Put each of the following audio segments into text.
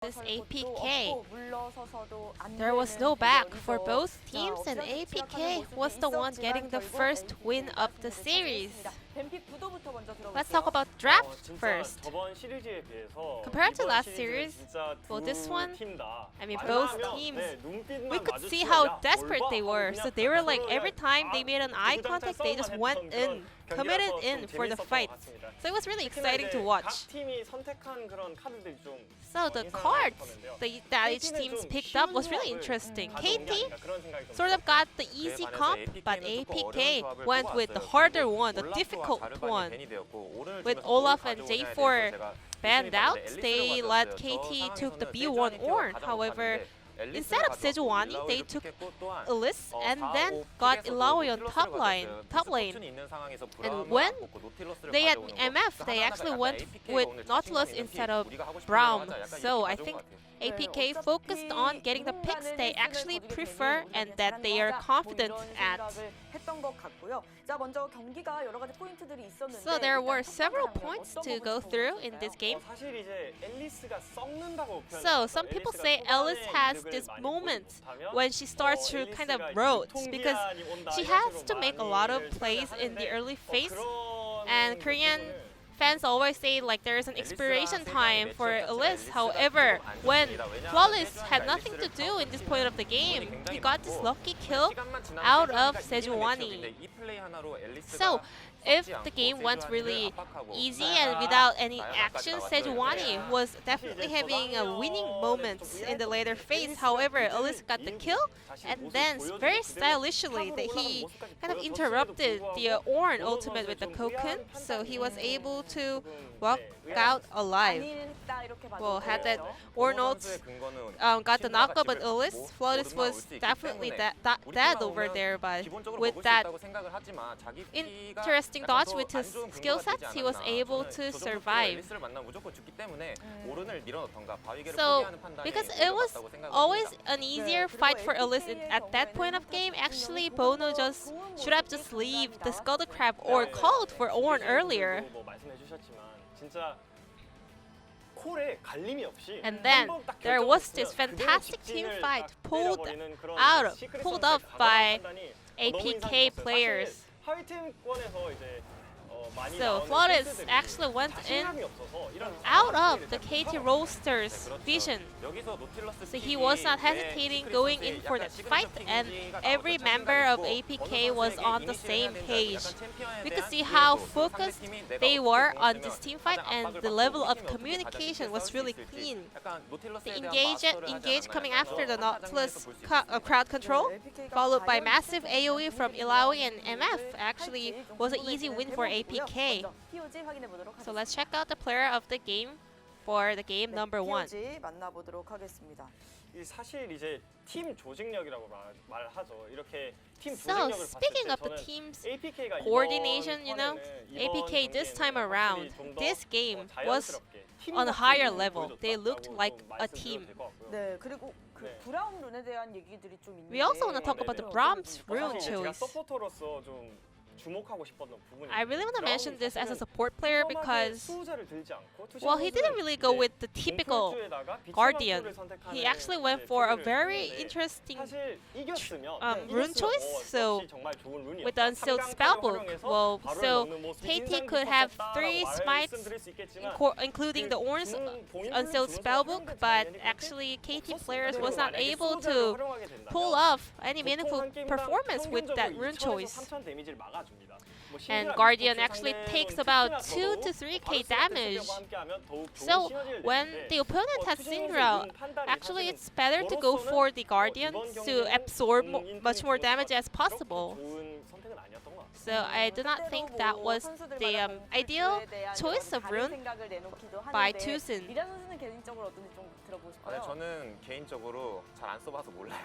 this APK. There was no back for both teams, and APK was the one getting the first win of the series. Let's talk about draft first. Compared to last series, well, this one, I mean, both teams, we could see how desperate they were. So they were like, every time they made an eye contact, they just went in, committed in for the fight. So it was really exciting to watch. So the cards that each team picked up was really interesting. KT sort of got the easy comp, but APK went with the harder one, the difficult one. With Olaf and J4 banned out, they let KT took the B1 Ornn. However, instead of Sejuani, they took Elise and then got Illaoi on top lane. And when they had MF, they actually went with Nautilus instead of Braum. So I think APK focused on getting the picks they actually prefer and that they are confident at. So there were several points to go through in this game. So some people say Elise has this moment when she starts to kind of rotate because she has to make a lot of plays in the early phase, and Korean fans always say like there is an expiration time for Elise. However, when Flawless had nothing to do in this point of the game, he got this lucky kill out of Sejuani. So if the game went really easy and without any action, Sejuani was definitely having a winning moment in the later phase. However, Elise got the kill, and then very stylishly he kind of interrupted the Ornn ultimate with the Cocoon, so he was able to walk out alive. Well, had that Ornn ult got the knockup, but Elise, Flawless was definitely dead over there, but with that interesting dodge with his skill sets, he was able to survive. So, because it was always an easier fight for Elise at that point of game, actually Bono should have just leave the Skull the Crab or called for Ornn earlier. And then there was this fantastic team fight pulled off by APK players. So Flawless actually went in out of the KT Rolster's vision. So he was not hesitating going in for that fight, and every member of APK was on the same page. We could see how focused they were on this team fight, and the level of communication was really clean. The engage coming after the Nautilus crowd control, followed by massive AoE from Illaoi and MF, actually was an easy win for APK. So let's check out the player of the game for the game number 1. So speaking of the team's coordination, you know, APK this time around, this game was on a higher level. They looked like a team. We also want to talk about the Braum's rune choice. I really want to mention this as a support player because, well, he didn't really go with the typical Guardian. He actually went for a very interesting rune choice. So with the Unsealed Spellbook, well, so KT could have 3 smites, including the Ornn's Unsealed Spellbook, but actually KT players was not able to pull off any meaningful performance with that rune choice. And Guardian actually takes about 2 to 3k damage. So when the opponent has Syndra, actually it's better to go for the Guardian to absorb much more damage as possible. So I do not think that was the ideal choice of rune by Tusin.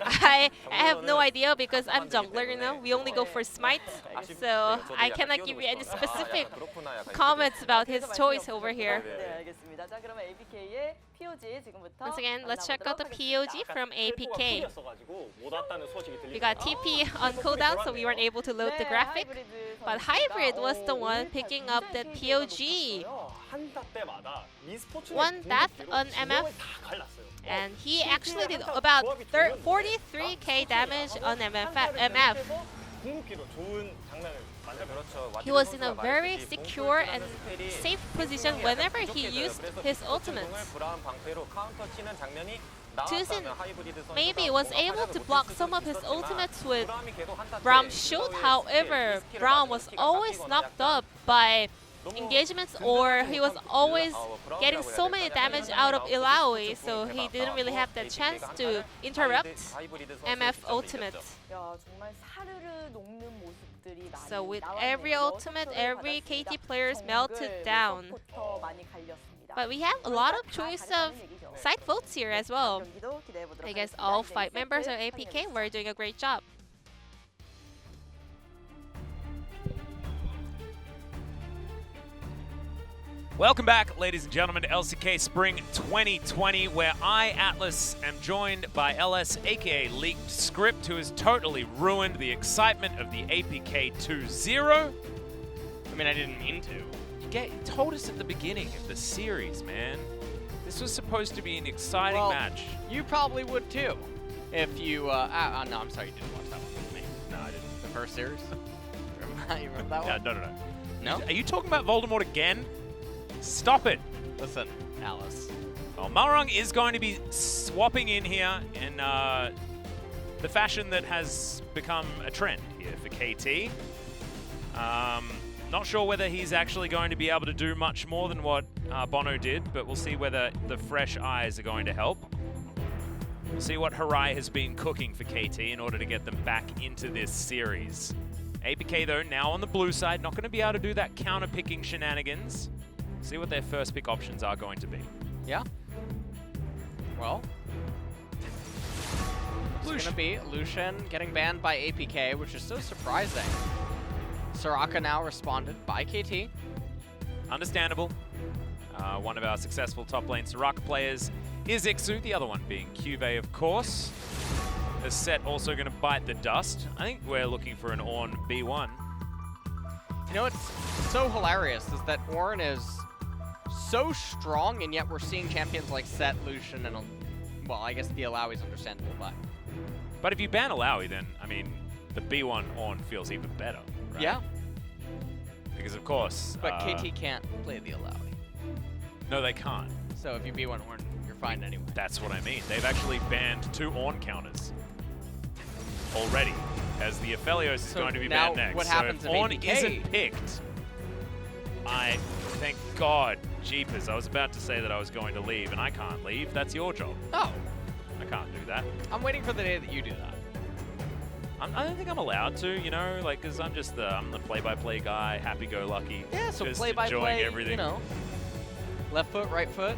I have no idea because I'm jungler, you know. We only go for smite, so I cannot give you any specific comments about his choice over here. Once again, let's check out the POG from APK. We got TP on cooldown, so we weren't able to load the graphic. But Hybrid was the one picking up that POG. One death on MF and he actually did about 43k damage on MF. He was in a very secure and safe position whenever he used his ultimate. Tuzin maybe was able to block some of his ultimates with Braum's shield, however, Braum was always knocked up by engagements, or he was always getting so many damage out of Illaoi, so he didn't really have the chance to interrupt MF ultimate. So with every ultimate, every KT player is melted down. But we have a lot of choice of side votes here as well. I guess all 5 members of APK were doing a great job. Welcome back, ladies and gentlemen, to LCK Spring 2020, where I, Atlas, am joined by LS, aka Leaked Script, who has totally ruined the excitement of the APK 2-0. I mean, I didn't mean to. You told us at the beginning of the series, man. This was supposed to be an exciting match. You probably would too, if you. No, I'm sorry, you didn't watch that one with me. No, I didn't. The first series. You remember that one? No. No? Are you talking about Voldemort again? Stop it. Listen, Alice. Well, Malrung is going to be swapping in here in the fashion that has become a trend here for KT. Not sure whether he's actually going to be able to do much more than what Bono did, but we'll see whether the fresh eyes are going to help. We'll see what Harai has been cooking for KT in order to get them back into this series. APK, though, now on the blue side, not going to be able to do that counter-picking shenanigans. See what their first pick options are going to be. Yeah. Well, it's going to be Lucian getting banned by APK, which is so surprising. Soraka now responded by KT. Understandable. One of our successful top lane Soraka players is Ixu, the other one being Cuvée, of course. The set also going to bite the dust. I think we're looking for an Ornn B1. You know what's so hilarious is that Ornn is so strong, and yet we're seeing champions like Set, Lucian, and, well, I guess the Illaoi is understandable, But if you ban Illaoi, then, I mean, the B1 Ornn feels even better, right? Yeah. Because, of course... But KT can't play the Illaoi. No, they can't. So if you B1 Ornn, you're fine anyway. That's what I mean. They've actually banned 2 Ornn counters already, as the Aphelios is going to be banned next. What happens so if if Ornn APK isn't picked, thank God, jeepers, I was about to say that I was going to leave, and I can't leave. That's your job. Oh. I can't do that. I'm waiting for the day that you do that. I don't think I'm allowed to, you know, like, because I'm the play-by-play guy, happy-go-lucky. Yeah, so just play-by-play, enjoying everything. you know, left foot, right foot,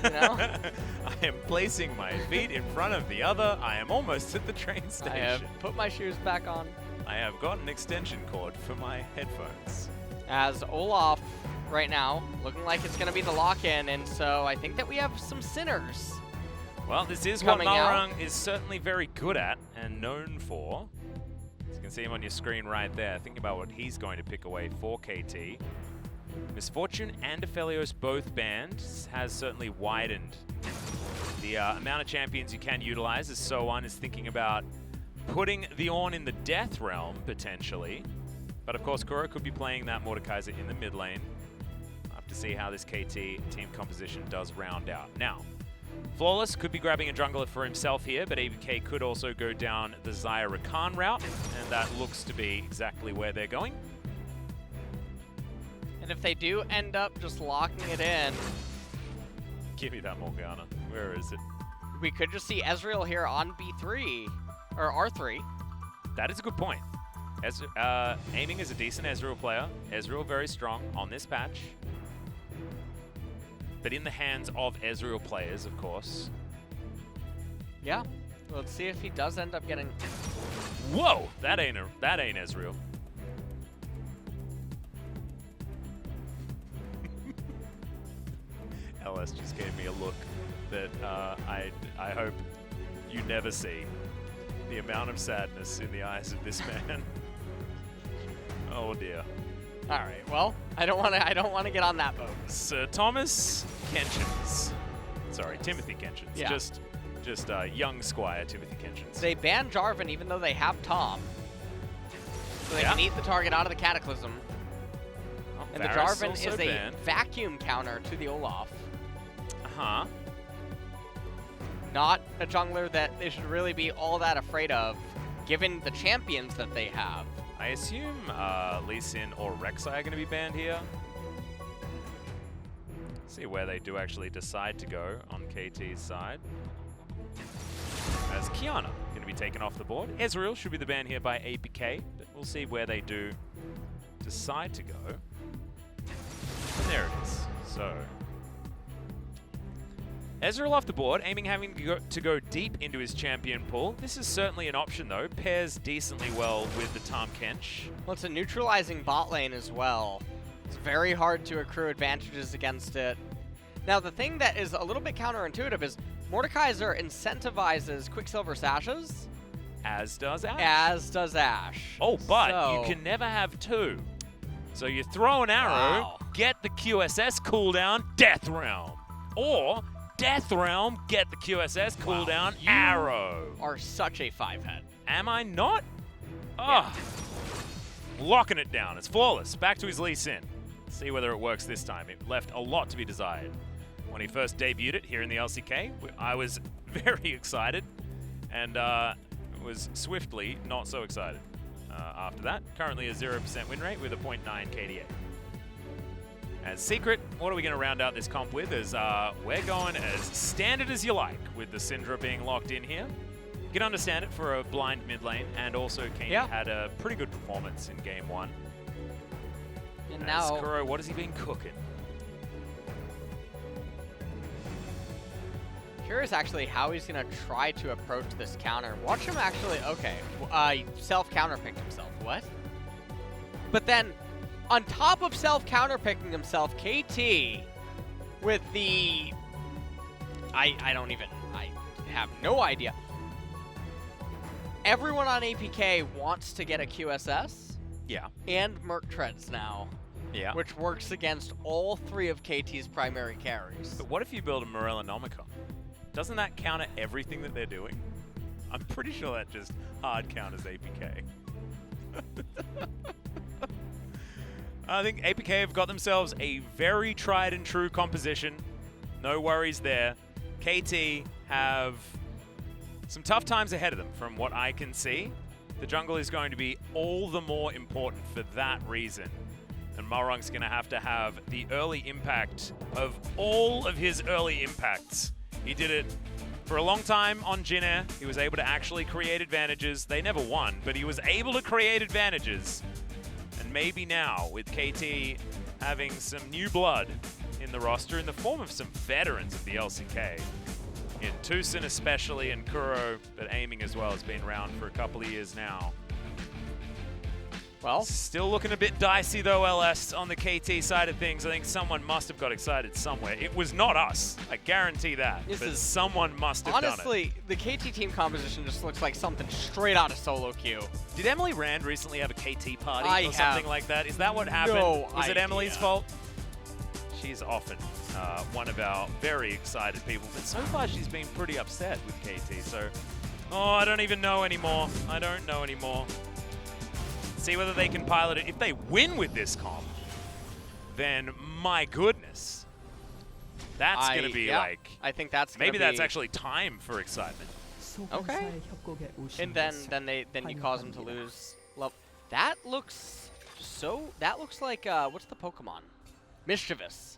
you know? I am placing my feet in front of the other. I am almost at the train station. I have put my shoes back on. I have got an extension cord for my headphones. As Olaf, right now, looking like it's going to be the lock-in, and so I think that we have some sinners. Well, this is what Malrung is certainly very good at and known for. As you can see him on your screen right there, thinking about what he's going to pick away for KT. Misfortune and Aphelios both banned has certainly widened the amount of champions you can utilize, as So1 is thinking about putting the Ornn in the death realm, potentially. But of course, Kuro could be playing that Mordekaiser in the mid lane. We'll have to see how this KT team composition does round out. Now, Flawless could be grabbing a jungler for himself here, but APK could also go down the Xayah Rakan route, and that looks to be exactly where they're going. And if they do end up just locking it in... Give me that Morgana. Where is it? We could just see Ezreal here on B3, or R3. That is a good point. Aiming is a decent Ezreal player. Ezreal very strong on this patch. But in the hands of Ezreal players, of course. Yeah. Let's see if he does end up getting... Whoa! That ain't Ezreal. LS just gave me a look that I hope you never see. The amount of sadness in the eyes of this man. Oh dear. All right. Well, I don't want to get on that boat. Sir Thomas Kenchins. Sorry, Timothy Kenshin. Yeah. Just young Squire Timothy Kenshin. They ban Jarvan even though they have Tom. So they can eat the target out of the Cataclysm. Oh, And the Varus Jarvan also is a banned. vacuum counter to the Olaf. Uh-huh. Not a jungler that they should really be all that afraid of, given the champions that they have. I assume Lee Sin or Rek'Sai are going to be banned here. See where they do actually decide to go on KT's side. As Kiana going to be taken off the board. Ezreal should be the ban here by APK, but we'll see where they do decide to go. And there it is. So Ezreal off the board, aiming having to go deep into his champion pool. This is certainly an option though. Pairs decently well with the Tahm Kench. Well, it's a neutralizing bot lane as well. It's very hard to accrue advantages against it. Now, the thing that is a little bit counterintuitive is Mordekaiser incentivizes Quicksilver Sashes. As does Ashe. As does Ashe. Oh, but So- you can never have two. So you throw an arrow, Wow. get the QSS cooldown, Death Realm. Or Death Realm, get the QSS cooldown, You arrow. are such a 5-head. Am I not? Oh. Locking it down. It's flawless. Back to his Lee Sin. See whether it works this time. It left a lot to be desired. When he first debuted it here in the LCK, I was very excited. And was swiftly not so excited after that. Currently a 0% win rate with a 0.9 KDA. As Secret, what are we going to round out this comp with? Is we're going as standard as you like with the Syndra being locked in here. You can understand it for a blind mid lane, and also Kane had a pretty good performance in game 1. And As now, Kuro, what has he been cooking? curious actually how he's going to try to approach this counter. Watch him actually, self-counterpicked himself. What? But then, on top of self-counterpicking himself, KT with the... I have no idea. Everyone on APK wants to get a QSS. Yeah. And Merc Treads now. Yeah. Which works against all 3 of KT's primary carries. But what if you build a Morellonomicon? Doesn't that counter everything that they're doing? I'm pretty sure that just hard counters APK. I think APK have got themselves a very tried and true composition. No worries there. KT have some tough times ahead of them from what I can see. The jungle is going to be all the more important for that reason. And Malrung's going to have the early impact of all of his early impacts. He did it for a long time on Jin Air. He was able to actually create advantages. They never won, but he was able to create advantages. And maybe now, with KT having some new blood in the roster in the form of some veterans of the LCK, in Tucson especially, and Kuro, but aiming as well has been around for a couple of years now. Well, still looking a bit dicey though, LS, on the KT side of things. I think someone must have got excited somewhere. It was not us, I guarantee that. But someone must have done it. Honestly, the KT team composition just looks like something straight out of solo queue. Did Emily Rand recently have a KT party or something like that? Is that what happened? No Was it idea. Emily's fault? She's often one of our very excited people, but so far she's been pretty upset with KT. So, I don't even know anymore. I don't know anymore. See whether they can pilot it. If they win with this comp, then my goodness, that's going to be like. I think that's gonna maybe be, that's actually time for excitement. Okay. And then you cause them to lose. That looks like what's the Pokemon? Mischievous.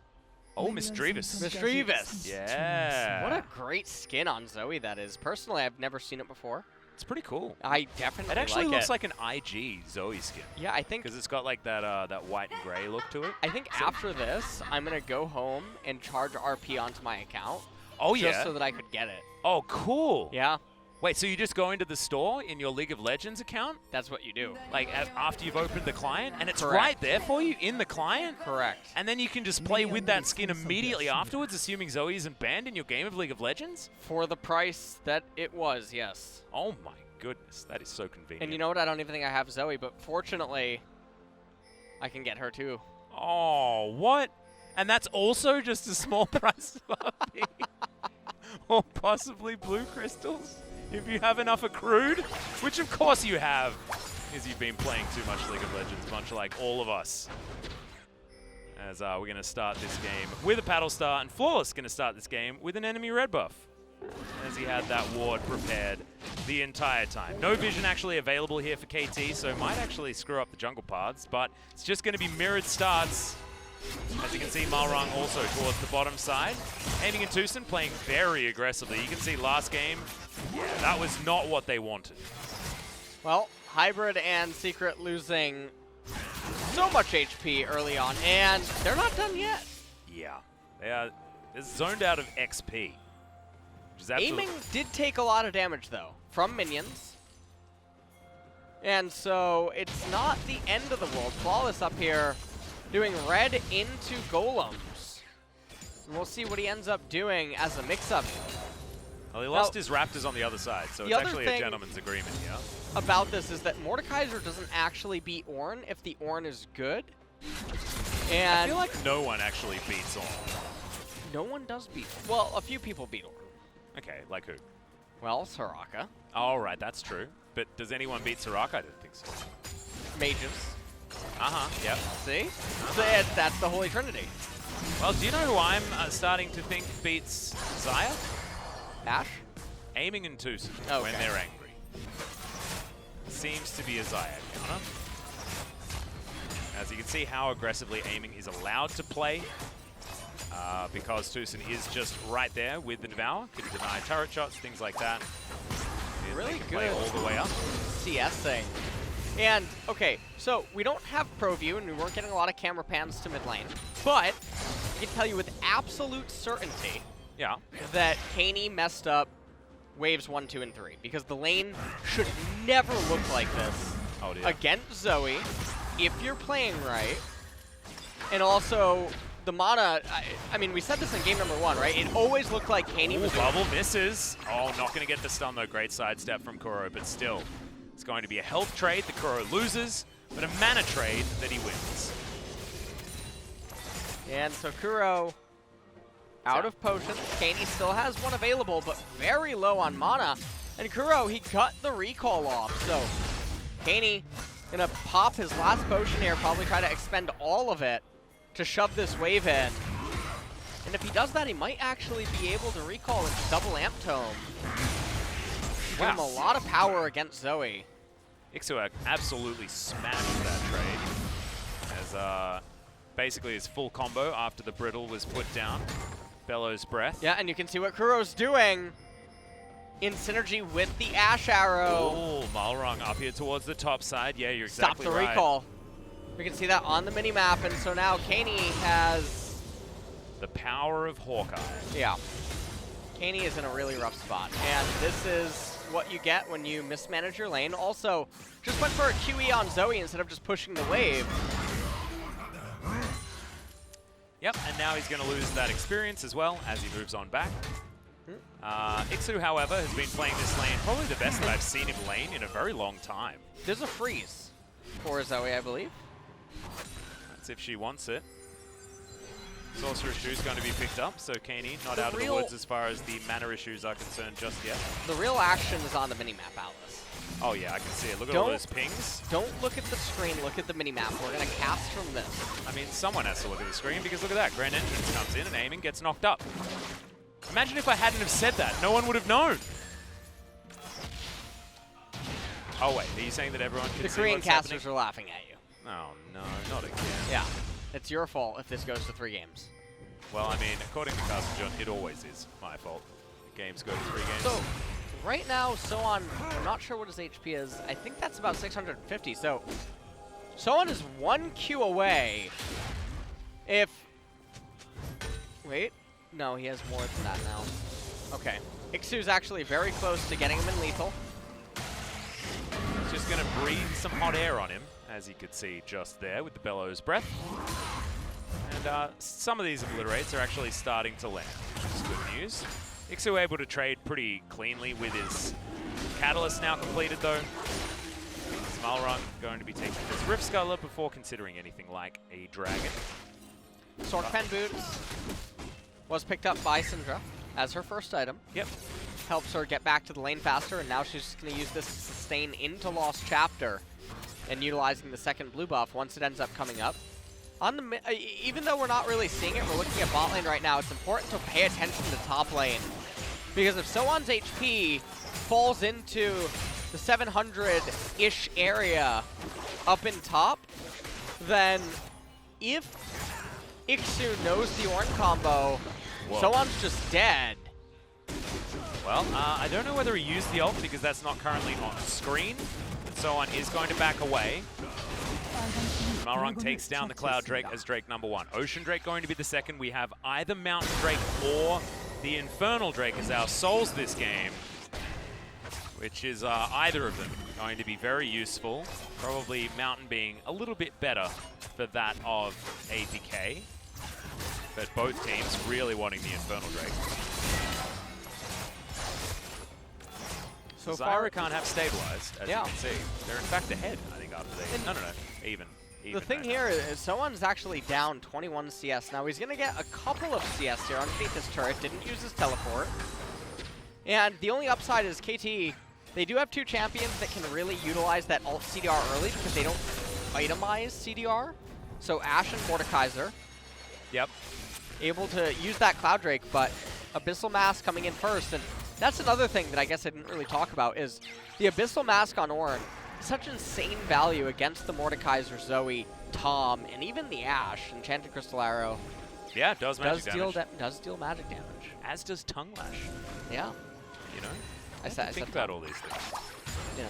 Oh, Misdreavus. Misdreavus. Yeah. What a great skin on Zoe that is. Personally, I've never seen it before. It's pretty cool. I definitely It actually like looks like an IG Zoe skin. Yeah, I think because it's got like that white and gray look to it. I think after this, I'm gonna go home and charge RP onto my account. Oh yeah. Just so that I could get it. Oh, cool. Yeah. Wait, so you just go into the store in your League of Legends account? That's what you do. Like after you've opened the client, and it's Correct. right there for you in the client? Correct. And then you can just play with that skin immediately afterwards, assuming Zoe isn't banned in your game of League of Legends? For the price that it was, yes. Oh my goodness, that is so convenient. And you know what? I don't even think I have Zoe, but fortunately, I can get her too. Oh, what? And that's also just a small price of RP? Or possibly blue crystals, if you have enough accrued, which of course you have, because you've been playing too much League of Legends, much like all of us. As we're going to start this game with a Paddle Star, and Flawless going to start this game with an enemy red buff, as he had that ward prepared the entire time. No vision actually available here for KT, so might actually screw up the jungle paths, but it's just going to be mirrored starts. As you can see, Malrang also towards the bottom side. Aiming and Tucson playing very aggressively. You can see last game, yeah, that was not what they wanted. Well, Hybrid and Secret losing so much HP early on, and they're not done yet. Yeah, they're zoned out of XP. Aiming did take a lot of damage, though, from minions. And so it's not the end of the world. Flawless up here doing red into golems. And we'll see what he ends up doing as a mix-up. Well, he lost his raptors on the other side, so it's actually a gentleman's agreement here. About this is that Mordekaiser doesn't actually beat Ornn if the Ornn is good. And I feel like no one actually beats Ornn. No one does beat Ornn. Well, a few people beat Ornn. Okay, like who? Well, Soraka. Oh, right, that's true. But does anyone beat Soraka? I don't think so. Mages. Yep. See? So that's the Holy Trinity. Well, do you know who I'm starting to think beats Xayah? Ashe? Aiming and Tucson when they're angry. Seems to be a Xayah counter. As you can see how aggressively Aiming is allowed to play. Because Tucson is just right there with the Devour. Can deny turret shots, things like that. Really good. Play all the way up. CS thing. And, okay, so we don't have pro view, and we weren't getting a lot of camera pans to mid lane. But I can tell you with absolute certainty that Kaney messed up waves 1, 2, and 3. Because the lane should never look like this against Zoe, if you're playing right. And also, the mana, I mean, we said this in game number 1, right? It always looked like Kaney was bubble misses. Oh, not going to get the stun, though. Great sidestep from Kuro, but still. It's going to be a health trade that Kuro loses, but a mana trade that he wins. And so Kuro out of potions. Kaney still has one available, but very low on mana. And Kuro, he cut the recall off. So Kaney gonna pop his last potion here, probably try to expend all of it to shove this wave in. And if he does that, he might actually be able to recall into double amp tome. Give him a lot of power against Zoe. Ixua absolutely smashed that trade. As basically his full combo after the brittle was put down. Bellows Breath. Yeah, and you can see what Kuro's doing in synergy with the Ashe Arrow. Oh, Malrang up here towards the top side. Yeah, you're exactly right. Stop the recall. We can see that on the mini-map, and so now Kaney has the power of Hawkeye. Yeah. Kaney is in a really rough spot, and this is what you get when you mismanage your lane. Also, just went for a QE on Zoe instead of just pushing the wave. Yep, and now he's going to lose that experience as well as he moves on back. Ixu, however, has been playing this lane probably the best that I've seen him lane in a very long time. There's a freeze for Zoe, I believe. That's if she wants it. Sorcerer's Shoe is going to be picked up, so Kaney not out of the woods as far as the mana issues are concerned just yet. The real action is on the minimap, Alice. Oh yeah, I can see it. Look at all those pings. Don't look at the screen, look at the minimap. We're going to cast from this. I mean, someone has to look at the screen because look at that. Grand Entrance comes in and Aiming gets knocked up. Imagine if I hadn't have said that. No one would have known. Oh wait, are you saying that everyone can see what's happening? The Korean casters are laughing at you. Oh no, not again. Yeah, it's your fault if this goes to 3 games. Well, I mean, according to Castle John, it always is my fault. Games go to 3 games. So, right now, Soan, I'm not sure what his HP is. I think that's about 650. So, Soan is 1 Q away. If... Wait. No, he has more than that now. Okay. Ixu's actually very close to getting him in lethal. He's just going to breathe some hot air on him, as you could see just there with the Bellows Breath. And some of these obliterates are actually starting to land, which is good news. Ixu able to trade pretty cleanly with his Catalyst now completed, though. Malrang going to be taking this Rift Scuttler before considering anything like a Dragon. Sword Pen Boots was picked up by Syndra. as her first item. Yep. Helps her get back to the lane faster, and now she's just going to use this to sustain into Lost Chapter and utilizing the second blue buff once it ends up coming up. On the even though we're not really seeing it, we're looking at bot lane right now, it's important to pay attention to top lane. Because if Soan's HP falls into the 700-ish area up in top, then if Ixu knows the Ornn combo, Soan's just dead. Well, I don't know whether he used the ult because that's not currently on screen. And Soan is going to back away. Malrung takes down the Cloud Drake as Drake #1. Ocean Drake going to be the second. We have either Mountain Drake or the Infernal Drake as our souls this game, which is either of them going to be very useful. Probably Mountain being a little bit better for that of APK, but both teams really wanting the Infernal Drake. So Zyra can't have stabilized, as you can see. They're in fact ahead, I think, after they... No, even. The thing here is Soan's actually down 21 CS. Now he's going to get a couple of CS here underneath his turret. Didn't use his teleport. And the only upside is KT. They do have two champions that can really utilize that ult CDR early because they don't itemize CDR. So Ashe and Mordekaiser. Yep. Able to use that Cloud Drake, but Abyssal Mask coming in first. And that's another thing that I guess I didn't really talk about is the Abyssal Mask on Ornn. Such insane value against the Mordekaiser, Zoe, Tom, and even the Ashe, Enchanted Crystal Arrow. Yeah, it does magic damage. Does deal magic damage. As does Tongue Lash. Yeah. You know? I think about all these things. Yeah.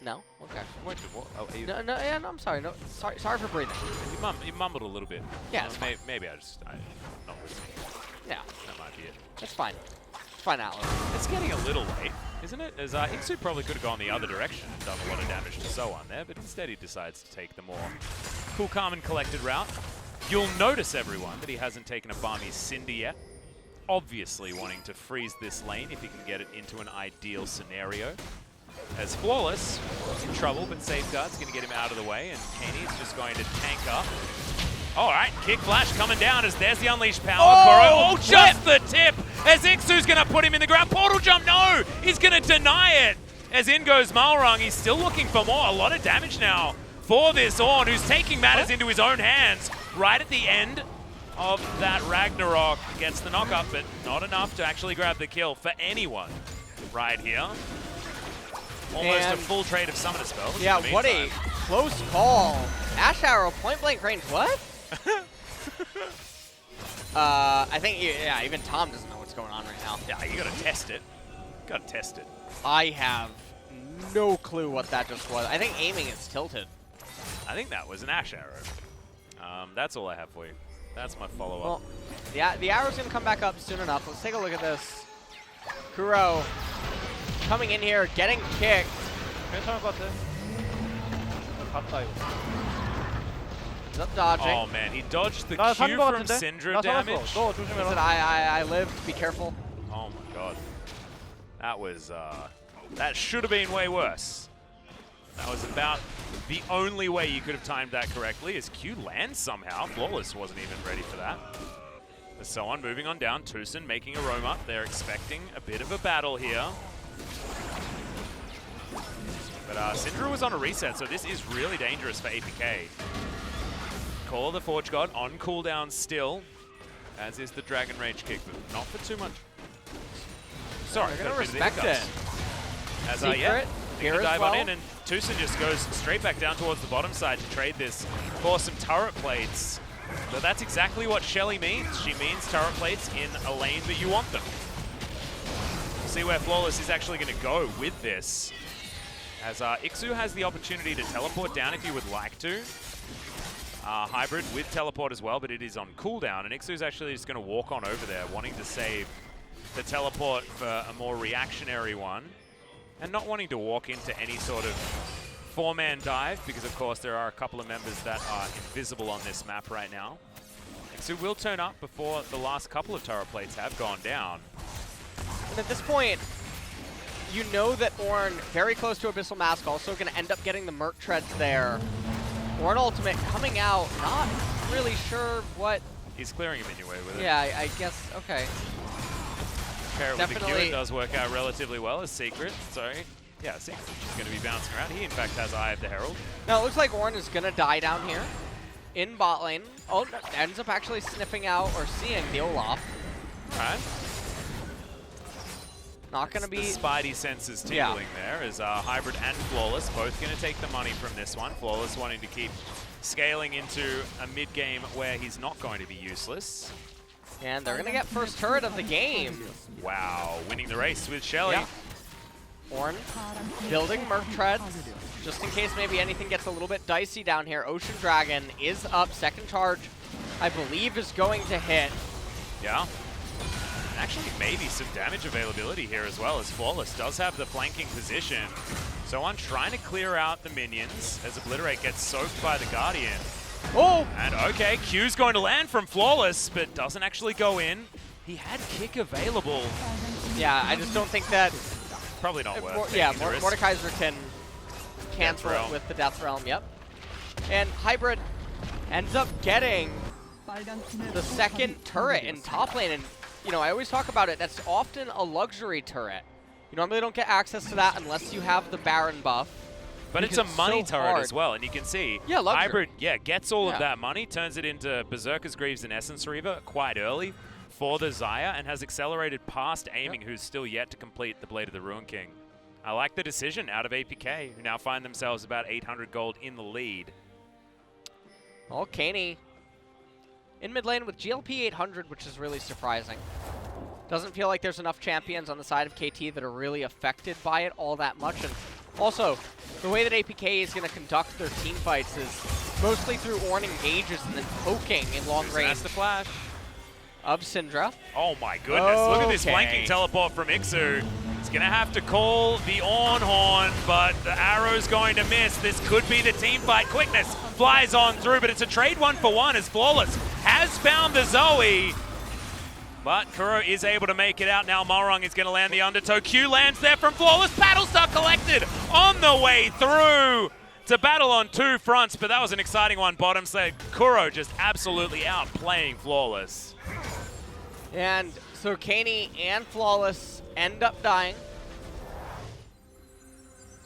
No? Okay. Wait, what? Oh, No, I'm sorry. No, sorry for breathing. You mumbled a little bit. Yeah, maybe I'm not listening. Yeah. That might be it. It's fine. It's fine, Atlas. It's getting a little late, isn't it? As Ixu probably could have gone the other direction and done a lot of damage to Soan there, but instead he decides to take the more cool, calm, and collected route. You'll notice, everyone, that he hasn't taken a Barmy Cinder yet. Obviously wanting to freeze this lane if he can get it into an ideal scenario. As Flawless in trouble, but Safeguard's going to get him out of the way, and Kenny is just going to tank up. All right, Kick Flash coming down as there's the Unleashed Power. Oh, just the tip as Ixu's going to put him in the ground. Portal Jump, no! He's going to deny it. As in goes Malrung, he's still looking for more. A lot of damage now for this Ornn, who's taking matters into his own hands right at the end of that Ragnarok. Gets the knock-up, but not enough to actually grab the kill for anyone right here. Almost a full trade of Summoner Spells. Yeah, what a close call. Ashe Arrow, point blank range, what? I think, yeah, even Tom doesn't know what's going on right now. Yeah, you gotta test it. Gotta test it. I have no clue what that just was. I think aiming is tilted. I think that was an Ashe Arrow. That's all I have for you. That's my follow-up. Well, yeah, the arrow's gonna come back up soon enough. Let's take a look at this. Kuro coming in here, getting kicked. He's up dodging. Oh man, he dodged the Q from Syndra damage. Listen, I lived, be careful. Oh my god. That was, that should have been way worse. That was about the only way you could have timed that correctly, as Q lands somehow. Flawless wasn't even ready for that. But Soan moving on down, Tucson making a roam up. They're expecting a bit of a battle here. But Syndra was on a reset, so this is really dangerous for APK. Call of the Forge God on cooldown still, as is the Dragon Rage kick, but not for too much. Sorry, they're gonna respect it. As Secret, here dive on in, and Tucson just goes straight back down towards the bottom side to trade this for some turret plates. But that's exactly what Shelly means. She means turret plates in a lane that you want them. We'll see where Flawless is actually going to go with this. As Ixu has the opportunity to teleport down if you would like to. Hybrid with teleport as well, but it is on cooldown, and Ixu's actually just going to walk on over there, wanting to save the teleport for a more reactionary one, and not wanting to walk into any sort of four-man dive, because of course there are a couple of members that are invisible on this map right now. Ixu will turn up before the last couple of turret plates have gone down. And at this point, you know that Ornn, very close to Abyssal Mask, also going to end up getting the Merc Treads there. Ornn Ultimate coming out, not really sure what... He's clearing him anyway with it. Yeah, I guess, okay. Pair it with the Q, Definitely. it does work out relatively well as Secret. Sorry. Yeah, Secret's just going to be bouncing around. He, in fact, has Eye of the Herald. Now, it looks like Ornn is going to die down here in bot lane. Oh, no, ends up actually sniffing out or seeing the Olaf. All right. Not going to be... The Spidey senses tingling there as Hybrid and Flawless both going to take the money from this one. Flawless wanting to keep scaling into a mid-game where he's not going to be useless. And they're going to get first turret of the game. Wow, winning the race with Shelly. Yeah. Ornn building Merc Treads, just in case maybe anything gets a little bit dicey down here. Ocean Dragon is up. Second charge, I believe, is going to hit. Yeah. And actually, maybe some damage availability here as well, as Flawless does have the flanking position. So on trying to clear out the minions as Obliterate gets soaked by the Guardian. Oh! And okay, Q's going to land from Flawless, but doesn't actually go in. He had kick available. Yeah, I just don't think that... Probably not worth yeah, taking the risk. Mordekaiser can cancel it with the Death Realm, yep. And Hybrid ends up getting the second turret in top lane. And, you know, I always talk about it, that's often a luxury turret. You normally don't get access to that unless you have the Baron buff. But it's a money turret as well, and you can see Hybrid, gets all of that money, turns it into Berserker's Greaves and Essence Reaver quite early for the Xayah, and has accelerated past Aiming, who's still yet to complete the Blade of the Ruin King. I like the decision out of APK, who now find themselves about 800 gold in the lead. Oh, Kaney in mid lane with GLP 800, which is really surprising. Doesn't feel like there's enough champions on the side of KT that are really affected by it all that much. And also, the way that APK is going to conduct their team fights is mostly through Ornn engages and then poking in long range. That's the flash of Syndra. Oh my goodness, look at this flanking teleport from Ixu. He's going to have to call the Ornn Horn, but the arrow's going to miss. This could be the team fight. Quickness flies on through, but it's a trade 1-for-1 as Flawless has found the Zoe. But Kuro is able to make it out. Now Malrung is going to land the undertow. Q lands there from Flawless. Battlestar collected on the way through to battle on two fronts, but that was an exciting one. Bottom side, Kuro just absolutely outplaying Flawless. And so Kaney and Flawless end up dying.